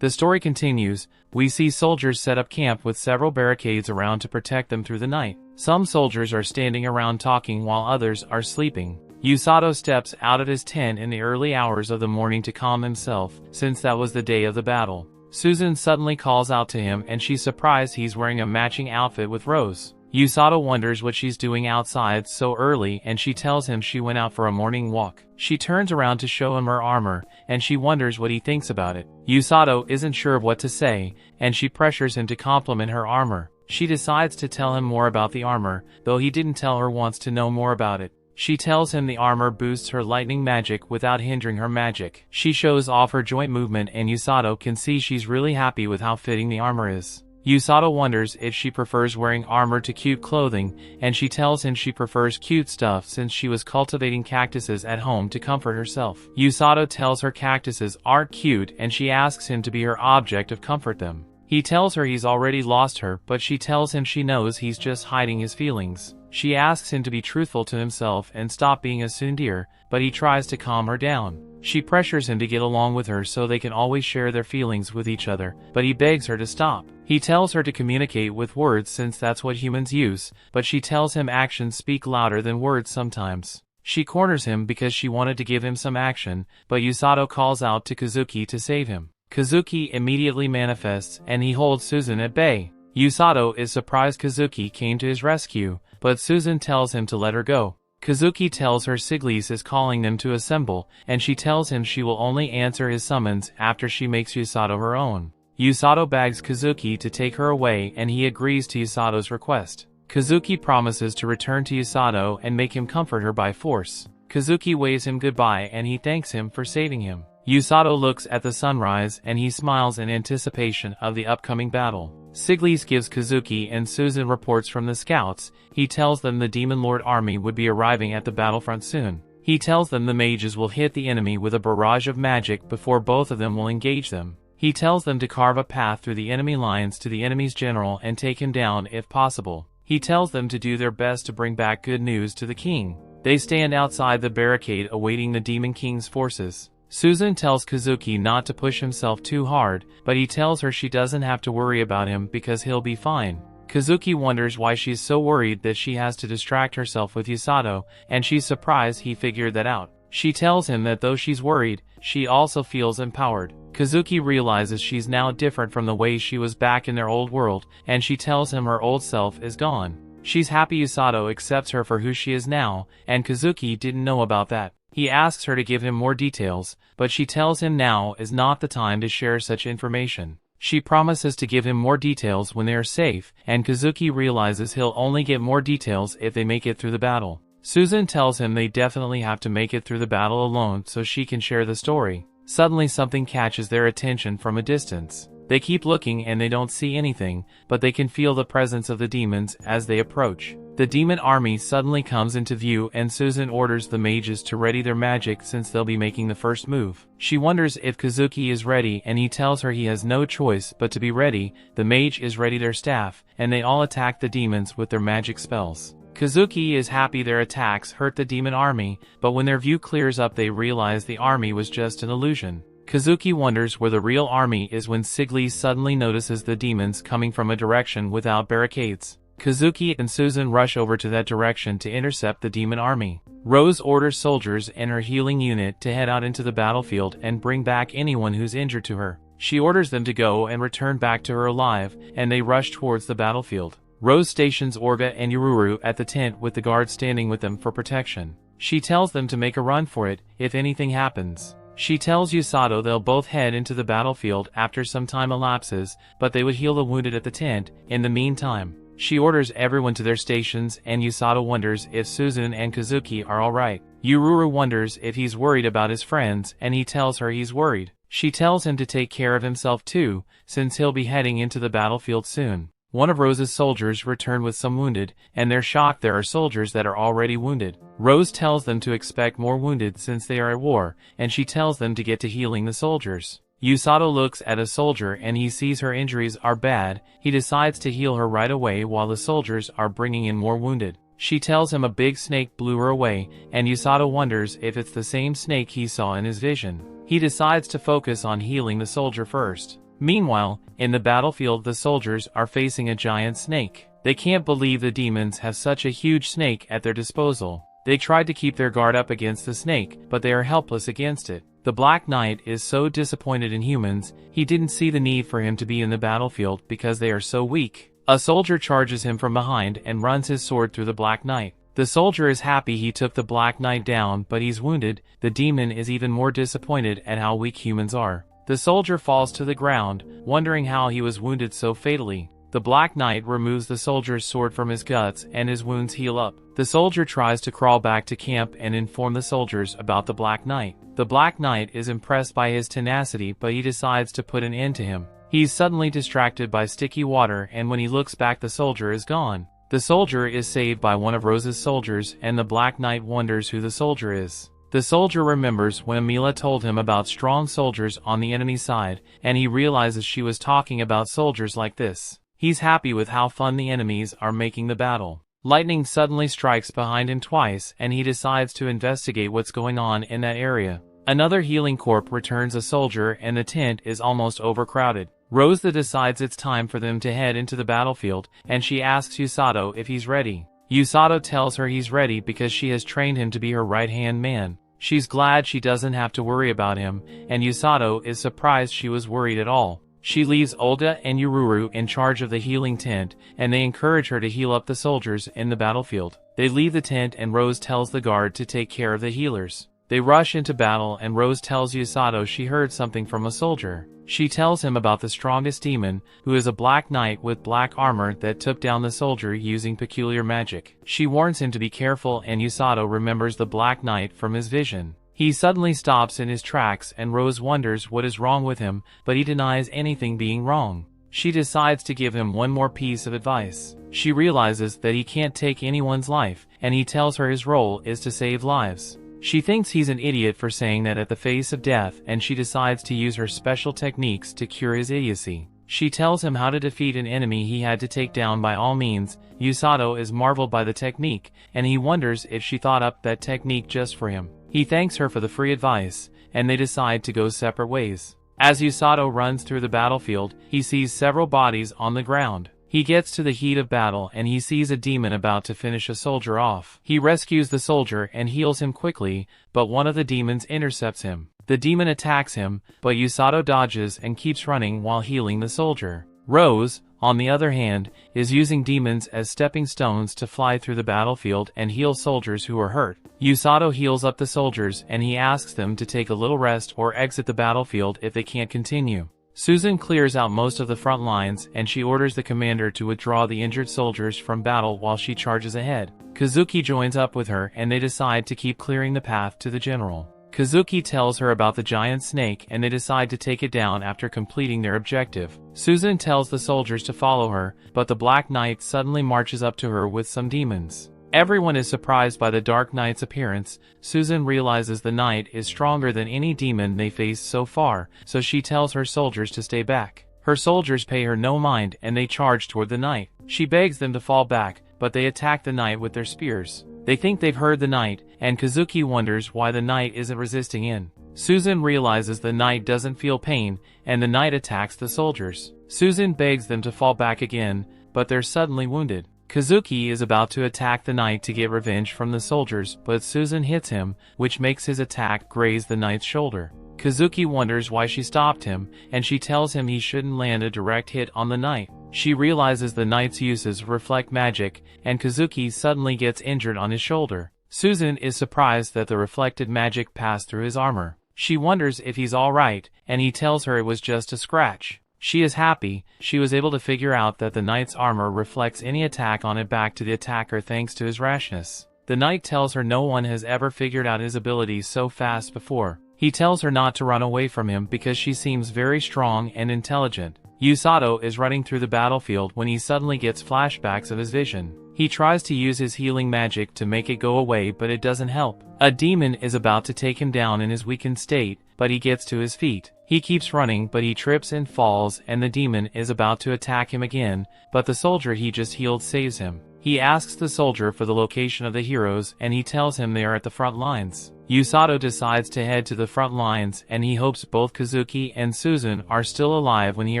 The story continues. We see soldiers set up camp with several barricades around to protect them through the night. Some soldiers are standing around talking while others are sleeping. Usato steps out of his tent in the early hours of the morning to calm himself, since that was the day of the battle. Susan suddenly calls out to him and she's surprised he's wearing a matching outfit with Rose. Usato wonders what she's doing outside so early and she tells him she went out for a morning walk. She turns around to show him her armor, and she wonders what he thinks about it. Usato isn't sure of what to say, and she pressures him to compliment her armor. She decides to tell him more about the armor, though he didn't tell her wants to know more about it. She tells him the armor boosts her lightning magic without hindering her magic. She shows off her joint movement and Usato can see she's really happy with how fitting the armor is. Usato wonders if she prefers wearing armor to cute clothing, and she tells him she prefers cute stuff since she was cultivating cactuses at home to comfort herself. Usato tells her cactuses aren't cute and she asks him to be her object of comfort them. He tells her he's already lost her, but she tells him she knows he's just hiding his feelings. She asks him to be truthful to himself and stop being a tsundere, but he tries to calm her down. She pressures him to get along with her so they can always share their feelings with each other, but he begs her to stop. He tells her to communicate with words since that's what humans use, but she tells him actions speak louder than words sometimes. She corners him because she wanted to give him some action, but Usato calls out to Kazuki to save him. Kazuki immediately manifests and he holds Susan at bay. Usato is surprised Kazuki came to his rescue, but Susan tells him to let her go. Kazuki tells her Siglis is calling them to assemble, and she tells him she will only answer his summons after she makes Usato her own. Usato begs Kazuki to take her away and he agrees to Usato's request. Kazuki promises to return to Usato and make him comfort her by force. Kazuki waves him goodbye and he thanks him for saving him. Usato looks at the sunrise and he smiles in anticipation of the upcoming battle. Siglis gives Kazuki and Susan reports from the scouts. He tells them the Demon Lord army would be arriving at the battlefront soon. He tells them the mages will hit the enemy with a barrage of magic before both of them will engage them. He tells them to carve a path through the enemy lines to the enemy's general and take him down if possible. He tells them to do their best to bring back good news to the king. They stand outside the barricade awaiting the Demon King's forces. Susan tells Kazuki not to push himself too hard, but he tells her she doesn't have to worry about him because he'll be fine. Kazuki wonders why she's so worried that she has to distract herself with Usato, and she's surprised he figured that out. She tells him that though she's worried, she also feels empowered. Kazuki realizes she's now different from the way she was back in their old world, and she tells him her old self is gone. She's happy Usato accepts her for who she is now, and Kazuki didn't know about that. He asks her to give him more details, but she tells him now is not the time to share such information. She promises to give him more details when they are safe, and Kazuki realizes he'll only get more details if they make it through the battle. Susan tells him they definitely have to make it through the battle alone so she can share the story. Suddenly something catches their attention from a distance. They keep looking and they don't see anything, but they can feel the presence of the demons as they approach. The demon army suddenly comes into view and Susan orders the mages to ready their magic since they'll be making the first move. She wonders if Kazuki is ready and he tells her he has no choice but to be ready. The mage is ready their staff, and they all attack the demons with their magic spells. Kazuki is happy their attacks hurt the demon army, but when their view clears up they realize the army was just an illusion. Kazuki wonders where the real army is when Sigli suddenly notices the demons coming from a direction without barricades. Kazuki and Susan rush over to that direction to intercept the demon army. Rose orders soldiers and her healing unit to head out into the battlefield and bring back anyone who's injured to her. She orders them to go and return back to her alive, and they rush towards the battlefield. Rose stations Orga and Yururu at the tent with the guards standing with them for protection. She tells them to make a run for it if anything happens. She tells Usato they'll both head into the battlefield after some time elapses, but they would heal the wounded at the tent in the meantime. She orders everyone to their stations, and Usato wonders if Susan and Kazuki are alright. Yururu wonders if he's worried about his friends, and he tells her he's worried. She tells him to take care of himself too, since he'll be heading into the battlefield soon. One of Rose's soldiers return with some wounded, and they're shocked there are soldiers that are already wounded. Rose tells them to expect more wounded since they are at war, and she tells them to get to healing the soldiers. Usato looks at a soldier and he sees her injuries are bad. He decides to heal her right away while the soldiers are bringing in more wounded. She tells him a big snake blew her away, and Usato wonders if it's the same snake he saw in his vision. He decides to focus on healing the soldier first. Meanwhile, in the battlefield the soldiers are facing a giant snake. They can't believe the demons have such a huge snake at their disposal. They tried to keep their guard up against the snake, but they are helpless against it. The Black Knight is so disappointed in humans, he didn't see the need for him to be in the battlefield because they are so weak. A soldier charges him from behind and runs his sword through the Black Knight. The soldier is happy he took the Black Knight down, but he's wounded. The demon is even more disappointed at how weak humans are. The soldier falls to the ground, wondering how he was wounded so fatally. The Black Knight removes the soldier's sword from his guts and his wounds heal up. The soldier tries to crawl back to camp and inform the soldiers about the Black Knight. The Black Knight is impressed by his tenacity, but he decides to put an end to him. He's suddenly distracted by sticky water, and when he looks back the soldier is gone. The soldier is saved by one of Rose's soldiers, and the Black Knight wonders who the soldier is. The soldier remembers when Mila told him about strong soldiers on the enemy side, and he realizes she was talking about soldiers like this. He's happy with how fun the enemies are making the battle. Lightning suddenly strikes behind him twice, and he decides to investigate what's going on in that area. Another healing corps returns a soldier, and the tent is almost overcrowded. Rose decides it's time for them to head into the battlefield, and she asks Usato if he's ready. Usato tells her he's ready because she has trained him to be her right-hand man. She's glad she doesn't have to worry about him, and Usato is surprised she was worried at all. She leaves Olga and Yururu in charge of the healing tent, and they encourage her to heal up the soldiers in the battlefield. They leave the tent and Rose tells the guard to take care of the healers. They rush into battle and Rose tells Usato she heard something from a soldier. She tells him about the strongest demon, who is a Black Knight with black armor that took down the soldier using peculiar magic. She warns him to be careful, and Usato remembers the Black Knight from his vision. He suddenly stops in his tracks and Rose wonders what is wrong with him, but he denies anything being wrong. She decides to give him one more piece of advice. She realizes that he can't take anyone's life, and he tells her his role is to save lives. She thinks he's an idiot for saying that at the face of death, and she decides to use her special techniques to cure his idiocy. She tells him how to defeat an enemy he had to take down by all means. Usato is marveled by the technique, and he wonders if she thought up that technique just for him. He thanks her for the free advice, and they decide to go separate ways. As Usato runs through the battlefield, he sees several bodies on the ground. He gets to the heat of battle and he sees a demon about to finish a soldier off. He rescues the soldier and heals him quickly, but one of the demons intercepts him. The demon attacks him, but Usato dodges and keeps running while healing the soldier. Rose, on the other hand, is using demons as stepping stones to fly through the battlefield and heal soldiers who are hurt. Usato heals up the soldiers and he asks them to take a little rest or exit the battlefield if they can't continue. Susan clears out most of the front lines, and she orders the commander to withdraw the injured soldiers from battle while she charges ahead. Kazuki joins up with her and they decide to keep clearing the path to the general. Kazuki tells her about the giant snake and they decide to take it down after completing their objective. Susan tells the soldiers to follow her, but the Black Knight suddenly marches up to her with some demons. Everyone is surprised by the Dark Knight's appearance. Susan realizes the knight is stronger than any demon they faced so far, so she tells her soldiers to stay back. Her soldiers pay her no mind and they charge toward the knight. She begs them to fall back, but they attack the knight with their spears. They think they've heard the knight, and Kazuki wonders why the knight isn't resisting in. Susan realizes the knight doesn't feel pain, and the knight attacks the soldiers. Susan begs them to fall back again, but they're suddenly wounded. Kazuki is about to attack the knight to get revenge from the soldiers, but Susan hits him, which makes his attack graze the knight's shoulder. Kazuki wonders why she stopped him, and she tells him he shouldn't land a direct hit on the knight. She realizes the knight's uses reflect magic, and Kazuki suddenly gets injured on his shoulder. Susan is surprised that the reflected magic passed through his armor. She wonders if he's alright, and he tells her it was just a scratch. She is happy. She was able to figure out that the knight's armor reflects any attack on it back to the attacker thanks to his rashness. The knight tells her no one has ever figured out his abilities so fast before. He tells her not to run away from him because she seems very strong and intelligent. Usato is running through the battlefield when he suddenly gets flashbacks of his vision. He tries to use his healing magic to make it go away, but it doesn't help. A demon is about to take him down in his weakened state, but he gets to his feet. He keeps running, but he trips and falls, and the demon is about to attack him again, but the soldier he just healed saves him. He asks the soldier for the location of the heroes, and he tells him they are at the front lines. Usato decides to head to the front lines, and he hopes both Kazuki and Susan are still alive when he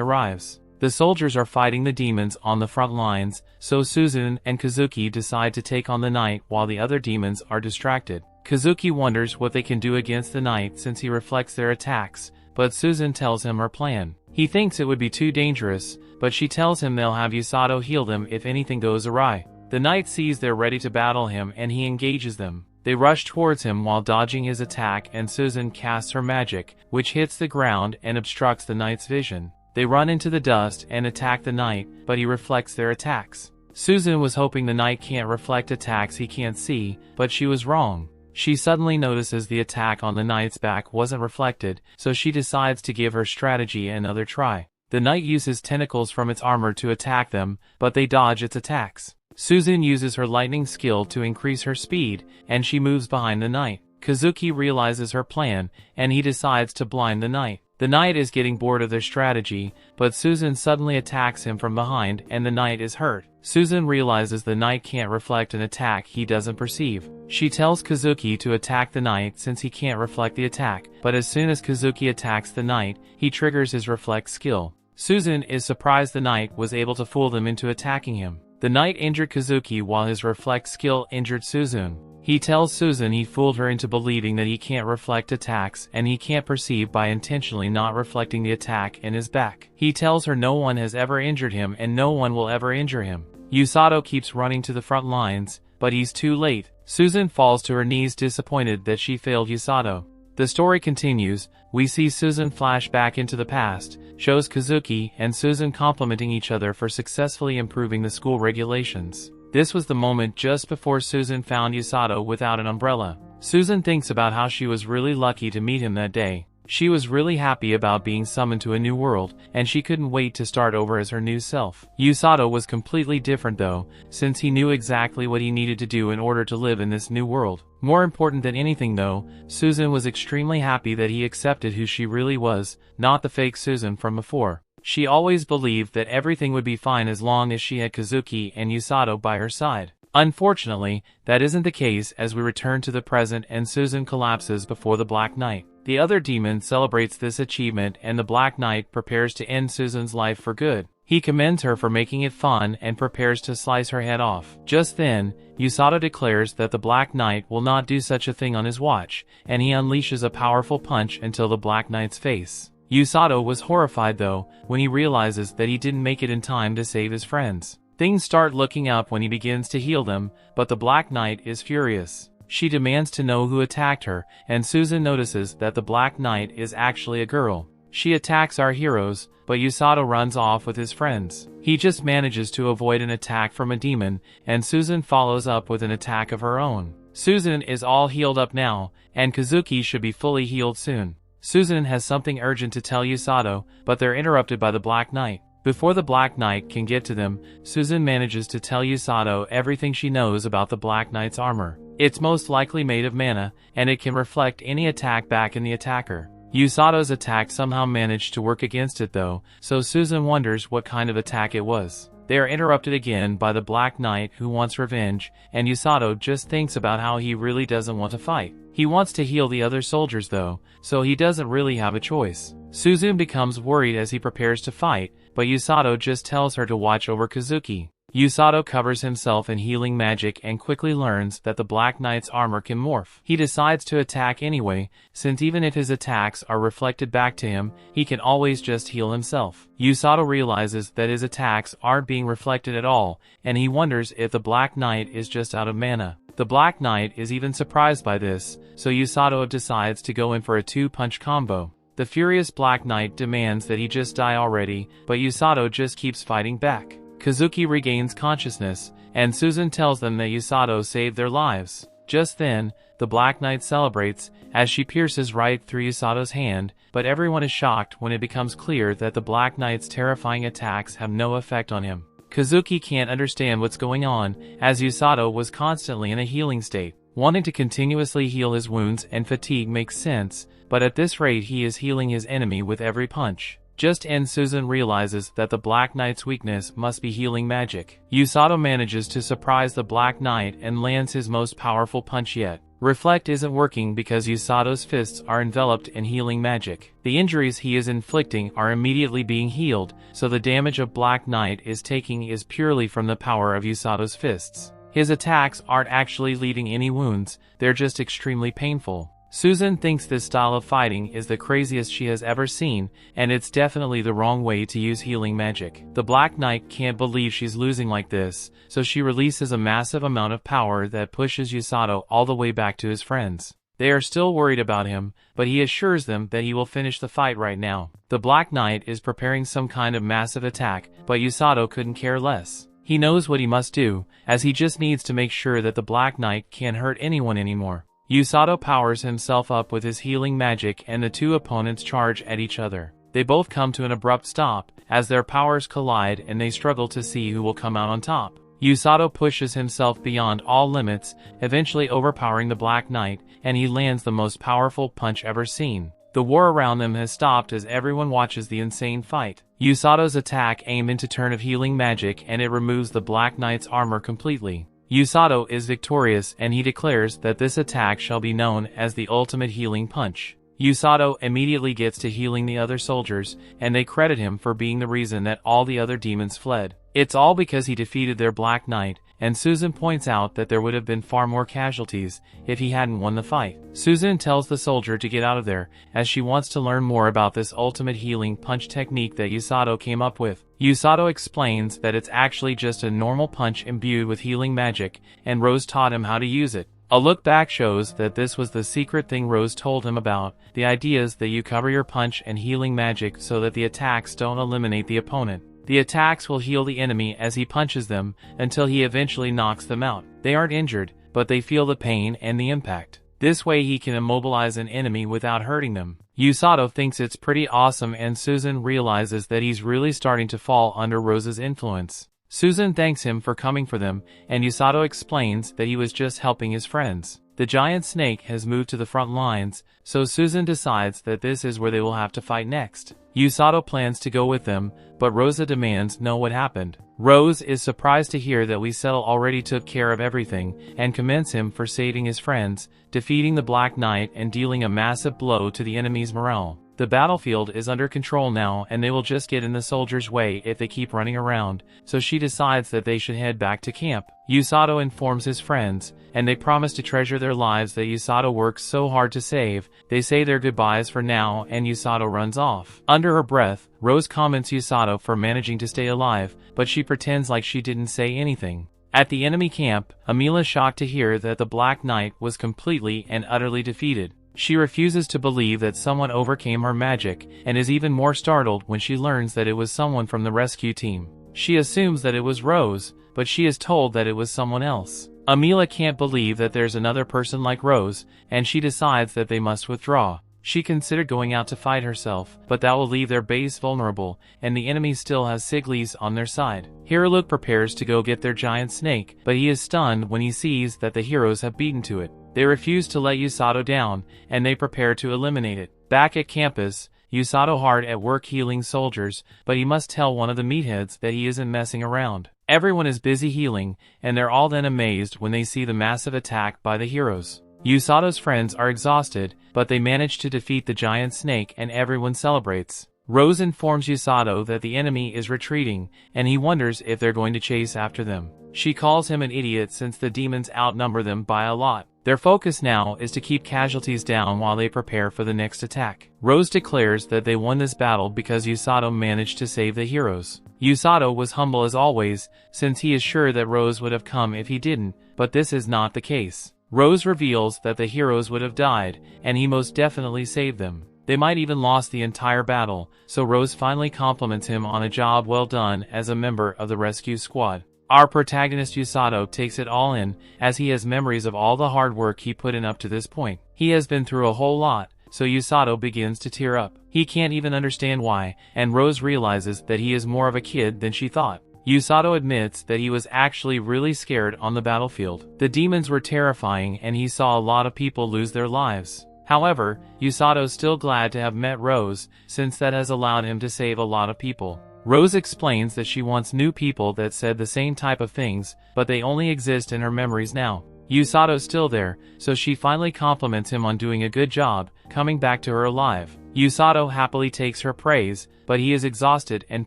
arrives. The soldiers are fighting the demons on the front lines, so Susan and Kazuki decide to take on the knight while the other demons are distracted. Kazuki wonders what they can do against the knight since he reflects their attacks, but Susan tells him her plan. He thinks it would be too dangerous, but she tells him they'll have Usato heal them if anything goes awry. The knight sees they're ready to battle him and he engages them. They rush towards him while dodging his attack, and Susan casts her magic, which hits the ground and obstructs the knight's vision. They run into the dust and attack the knight, but he reflects their attacks. Susan was hoping the knight can't reflect attacks he can't see, but she was wrong. She suddenly notices the attack on the knight's back wasn't reflected, so she decides to give her strategy another try. The knight uses tentacles from its armor to attack them, but they dodge its attacks. Susan uses her lightning skill to increase her speed, and she moves behind the knight. Kazuki realizes her plan, and he decides to blind the knight. The knight is getting bored of their strategy, but Susan suddenly attacks him from behind and the knight is hurt. Susan realizes the knight can't reflect an attack he doesn't perceive. She tells Kazuki to attack the knight since he can't reflect the attack, but as soon as Kazuki attacks the knight, he triggers his reflect skill. Susan is surprised the knight was able to fool them into attacking him. The knight injured Kazuki while his reflect skill injured Susan. He tells Susan he fooled her into believing that he can't reflect attacks and he can't perceive by intentionally not reflecting the attack in his back. He tells her no one has ever injured him and no one will ever injure him. Usato keeps running to the front lines, but he's too late. Susan falls to her knees disappointed that she failed Usato. The story continues. We see Susan flash back into the past, shows Kazuki and Susan complimenting each other for successfully improving the school regulations. This was the moment just before Susan found Usato without an umbrella. Susan thinks about how she was really lucky to meet him that day. She was really happy about being summoned to a new world, and she couldn't wait to start over as her new self. Usato was completely different though, since he knew exactly what he needed to do in order to live in this new world. More important than anything though, Susan was extremely happy that he accepted who she really was, not the fake Susan from before. She always believed that everything would be fine as long as she had Kazuki and Usato by her side. Unfortunately, that isn't the case as we return to the present and Susan collapses before the Black Knight. The other demon celebrates this achievement and the Black Knight prepares to end Susan's life for good. He commends her for making it fun and prepares to slice her head off. Just then, Usato declares that the Black Knight will not do such a thing on his watch, and he unleashes a powerful punch until the Black Knight's face. Usato was horrified though, when he realizes that he didn't make it in time to save his friends. Things start looking up when he begins to heal them, but the Black Knight is furious. She demands to know who attacked her, and Susan notices that the Black Knight is actually a girl. She attacks our heroes, but Usato runs off with his friends. He just manages to avoid an attack from a demon, and Susan follows up with an attack of her own. Susan is all healed up now, and Kazuki should be fully healed soon. Susan has something urgent to tell Usato, but they're interrupted by the Black Knight. Before the Black Knight can get to them, Susan manages to tell Usato everything she knows about the Black Knight's armor. It's most likely made of mana, and it can reflect any attack back in the attacker. Usato's attack somehow managed to work against it though, so Susan wonders what kind of attack it was. They are interrupted again by the Black Knight, who wants revenge, and Usato just thinks about how he really doesn't want to fight. He wants to heal the other soldiers though, so he doesn't really have a choice. Suzune becomes worried as he prepares to fight, but Usato just tells her to watch over Kazuki. Usato covers himself in healing magic and quickly learns that the Black Knight's armor can morph. He decides to attack anyway, since even if his attacks are reflected back to him, he can always just heal himself. Usato realizes that his attacks aren't being reflected at all, and he wonders if the Black Knight is just out of mana. The Black Knight is even surprised by this, so Usato decides to go in for a 2-punch combo. The furious Black Knight demands that he just die already, but Usato just keeps fighting back. Kazuki regains consciousness, and Suzune tells them that Usato saved their lives. Just then, the Black Knight celebrates, as she pierces right through Usato's hand, but everyone is shocked when it becomes clear that the Black Knight's terrifying attacks have no effect on him. Kazuki can't understand what's going on, as Usato was constantly in a healing state. Wanting to continuously heal his wounds and fatigue makes sense, but at this rate he is healing his enemy with every punch. Just then Suzune realizes that the Black Knight's weakness must be healing magic. Usato manages to surprise the Black Knight and lands his most powerful punch yet. Reflect isn't working because Usato's fists are enveloped in healing magic. The injuries he is inflicting are immediately being healed, so the damage of Black Knight is taking is purely from the power of Usato's fists. His attacks aren't actually leaving any wounds, they're just extremely painful. Suzune thinks this style of fighting is the craziest she has ever seen, and it's definitely the wrong way to use healing magic. The Black Knight can't believe she's losing like this, so she releases a massive amount of power that pushes Usato all the way back to his friends. They are still worried about him, but he assures them that he will finish the fight right now. The Black Knight is preparing some kind of massive attack, but Usato couldn't care less. He knows what he must do, as he just needs to make sure that the Black Knight can't hurt anyone anymore. Usato powers himself up with his healing magic and the two opponents charge at each other. They both come to an abrupt stop, as their powers collide and they struggle to see who will come out on top. Usato pushes himself beyond all limits, eventually overpowering the Black Knight, and he lands the most powerful punch ever seen. The war around them has stopped as everyone watches the insane fight. Usato's attack aimed into turn of healing magic and it removes the Black Knight's armor completely. Usato is victorious and he declares that this attack shall be known as the ultimate healing punch. Usato immediately gets to healing the other soldiers, and they credit him for being the reason that all the other demons fled. It's all because he defeated their Black Knight, and Suzune points out that there would have been far more casualties if he hadn't won the fight. Suzune tells the soldier to get out of there, as she wants to learn more about this ultimate healing punch technique that Usato came up with. Usato explains that it's actually just a normal punch imbued with healing magic, and Rose taught him how to use it. A look back shows that this was the secret thing Rose told him about. The idea is that you cover your punch and healing magic so that the attacks don't eliminate the opponent. The attacks will heal the enemy as he punches them until he eventually knocks them out. They aren't injured, but they feel the pain and the impact. This way he can immobilize an enemy without hurting them. Usato thinks it's pretty awesome, and Suzune realizes that he's really starting to fall under Rose's influence. Suzune thanks him for coming for them, and Usato explains that he was just helping his friends. The giant snake has moved to the front lines, so Suzune decides that this is where they will have to fight next. Usato plans to go with them, but Rosa demands know what happened. Rose is surprised to hear that Usato already took care of everything, and commends him for saving his friends, defeating the Black Knight and dealing a massive blow to the enemy's morale. The battlefield is under control now, and they will just get in the soldiers' way if they keep running around, so she decides that they should head back to camp. Usato informs his friends, and they promise to treasure their lives that Usato works so hard to save. They say their goodbyes for now, and Usato runs off. Under her breath, Rose comments Usato for managing to stay alive, but she pretends like she didn't say anything. At the enemy camp, Amila is shocked to hear that the Black Knight was completely and utterly defeated. She refuses to believe that someone overcame her magic, and is even more startled when she learns that it was someone from the rescue team. She assumes that it was Rose, but she is told that it was someone else. Amila can't believe that there's another person like Rose, and she decides that they must withdraw. She considered going out to fight herself, but that will leave their base vulnerable, and the enemy still has Siglis on their side. Hiruluk prepares to go get their giant snake, but he is stunned when he sees that the heroes have beaten to it. They refuse to let Usato down, and they prepare to eliminate it. Back at campus, Usato hard at work healing soldiers, but he must tell one of the meatheads that he isn't messing around. Everyone is busy healing, and they're all then amazed when they see the massive attack by the heroes. Usato's friends are exhausted, but they manage to defeat the giant snake and everyone celebrates. Rose informs Usato that the enemy is retreating, and he wonders if they're going to chase after them. She calls him an idiot since the demons outnumber them by a lot. Their focus now is to keep casualties down while they prepare for the next attack. Rose declares that they won this battle because Usato managed to save the heroes. Usato was humble as always, since he is sure that Rose would have come if he didn't, but this is not the case. Rose reveals that the heroes would have died, and he most definitely saved them. They might even lost the entire battle, so Rose finally compliments him on a job well done as a member of the rescue squad. Our protagonist Usato takes it all in, as he has memories of all the hard work he put in up to this point. He has been through a whole lot, so Usato begins to tear up. He can't even understand why, and Rose realizes that he is more of a kid than she thought. Usato admits that he was actually really scared on the battlefield. The demons were terrifying and he saw a lot of people lose their lives. However, Usato's still glad to have met Rose, since that has allowed him to save a lot of people. Rose explains that she wants new people that said the same type of things, but they only exist in her memories now. Usato's still there, so she finally compliments him on doing a good job, coming back to her alive. Usato happily takes her praise, but he is exhausted and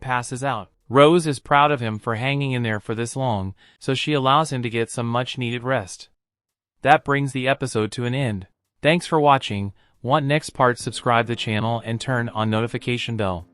passes out. Rose is proud of him for hanging in there for this long, so she allows him to get some much-needed rest. That brings the episode to an end. Thanks for watching. Want next part? Subscribe the channel and turn on notification bell.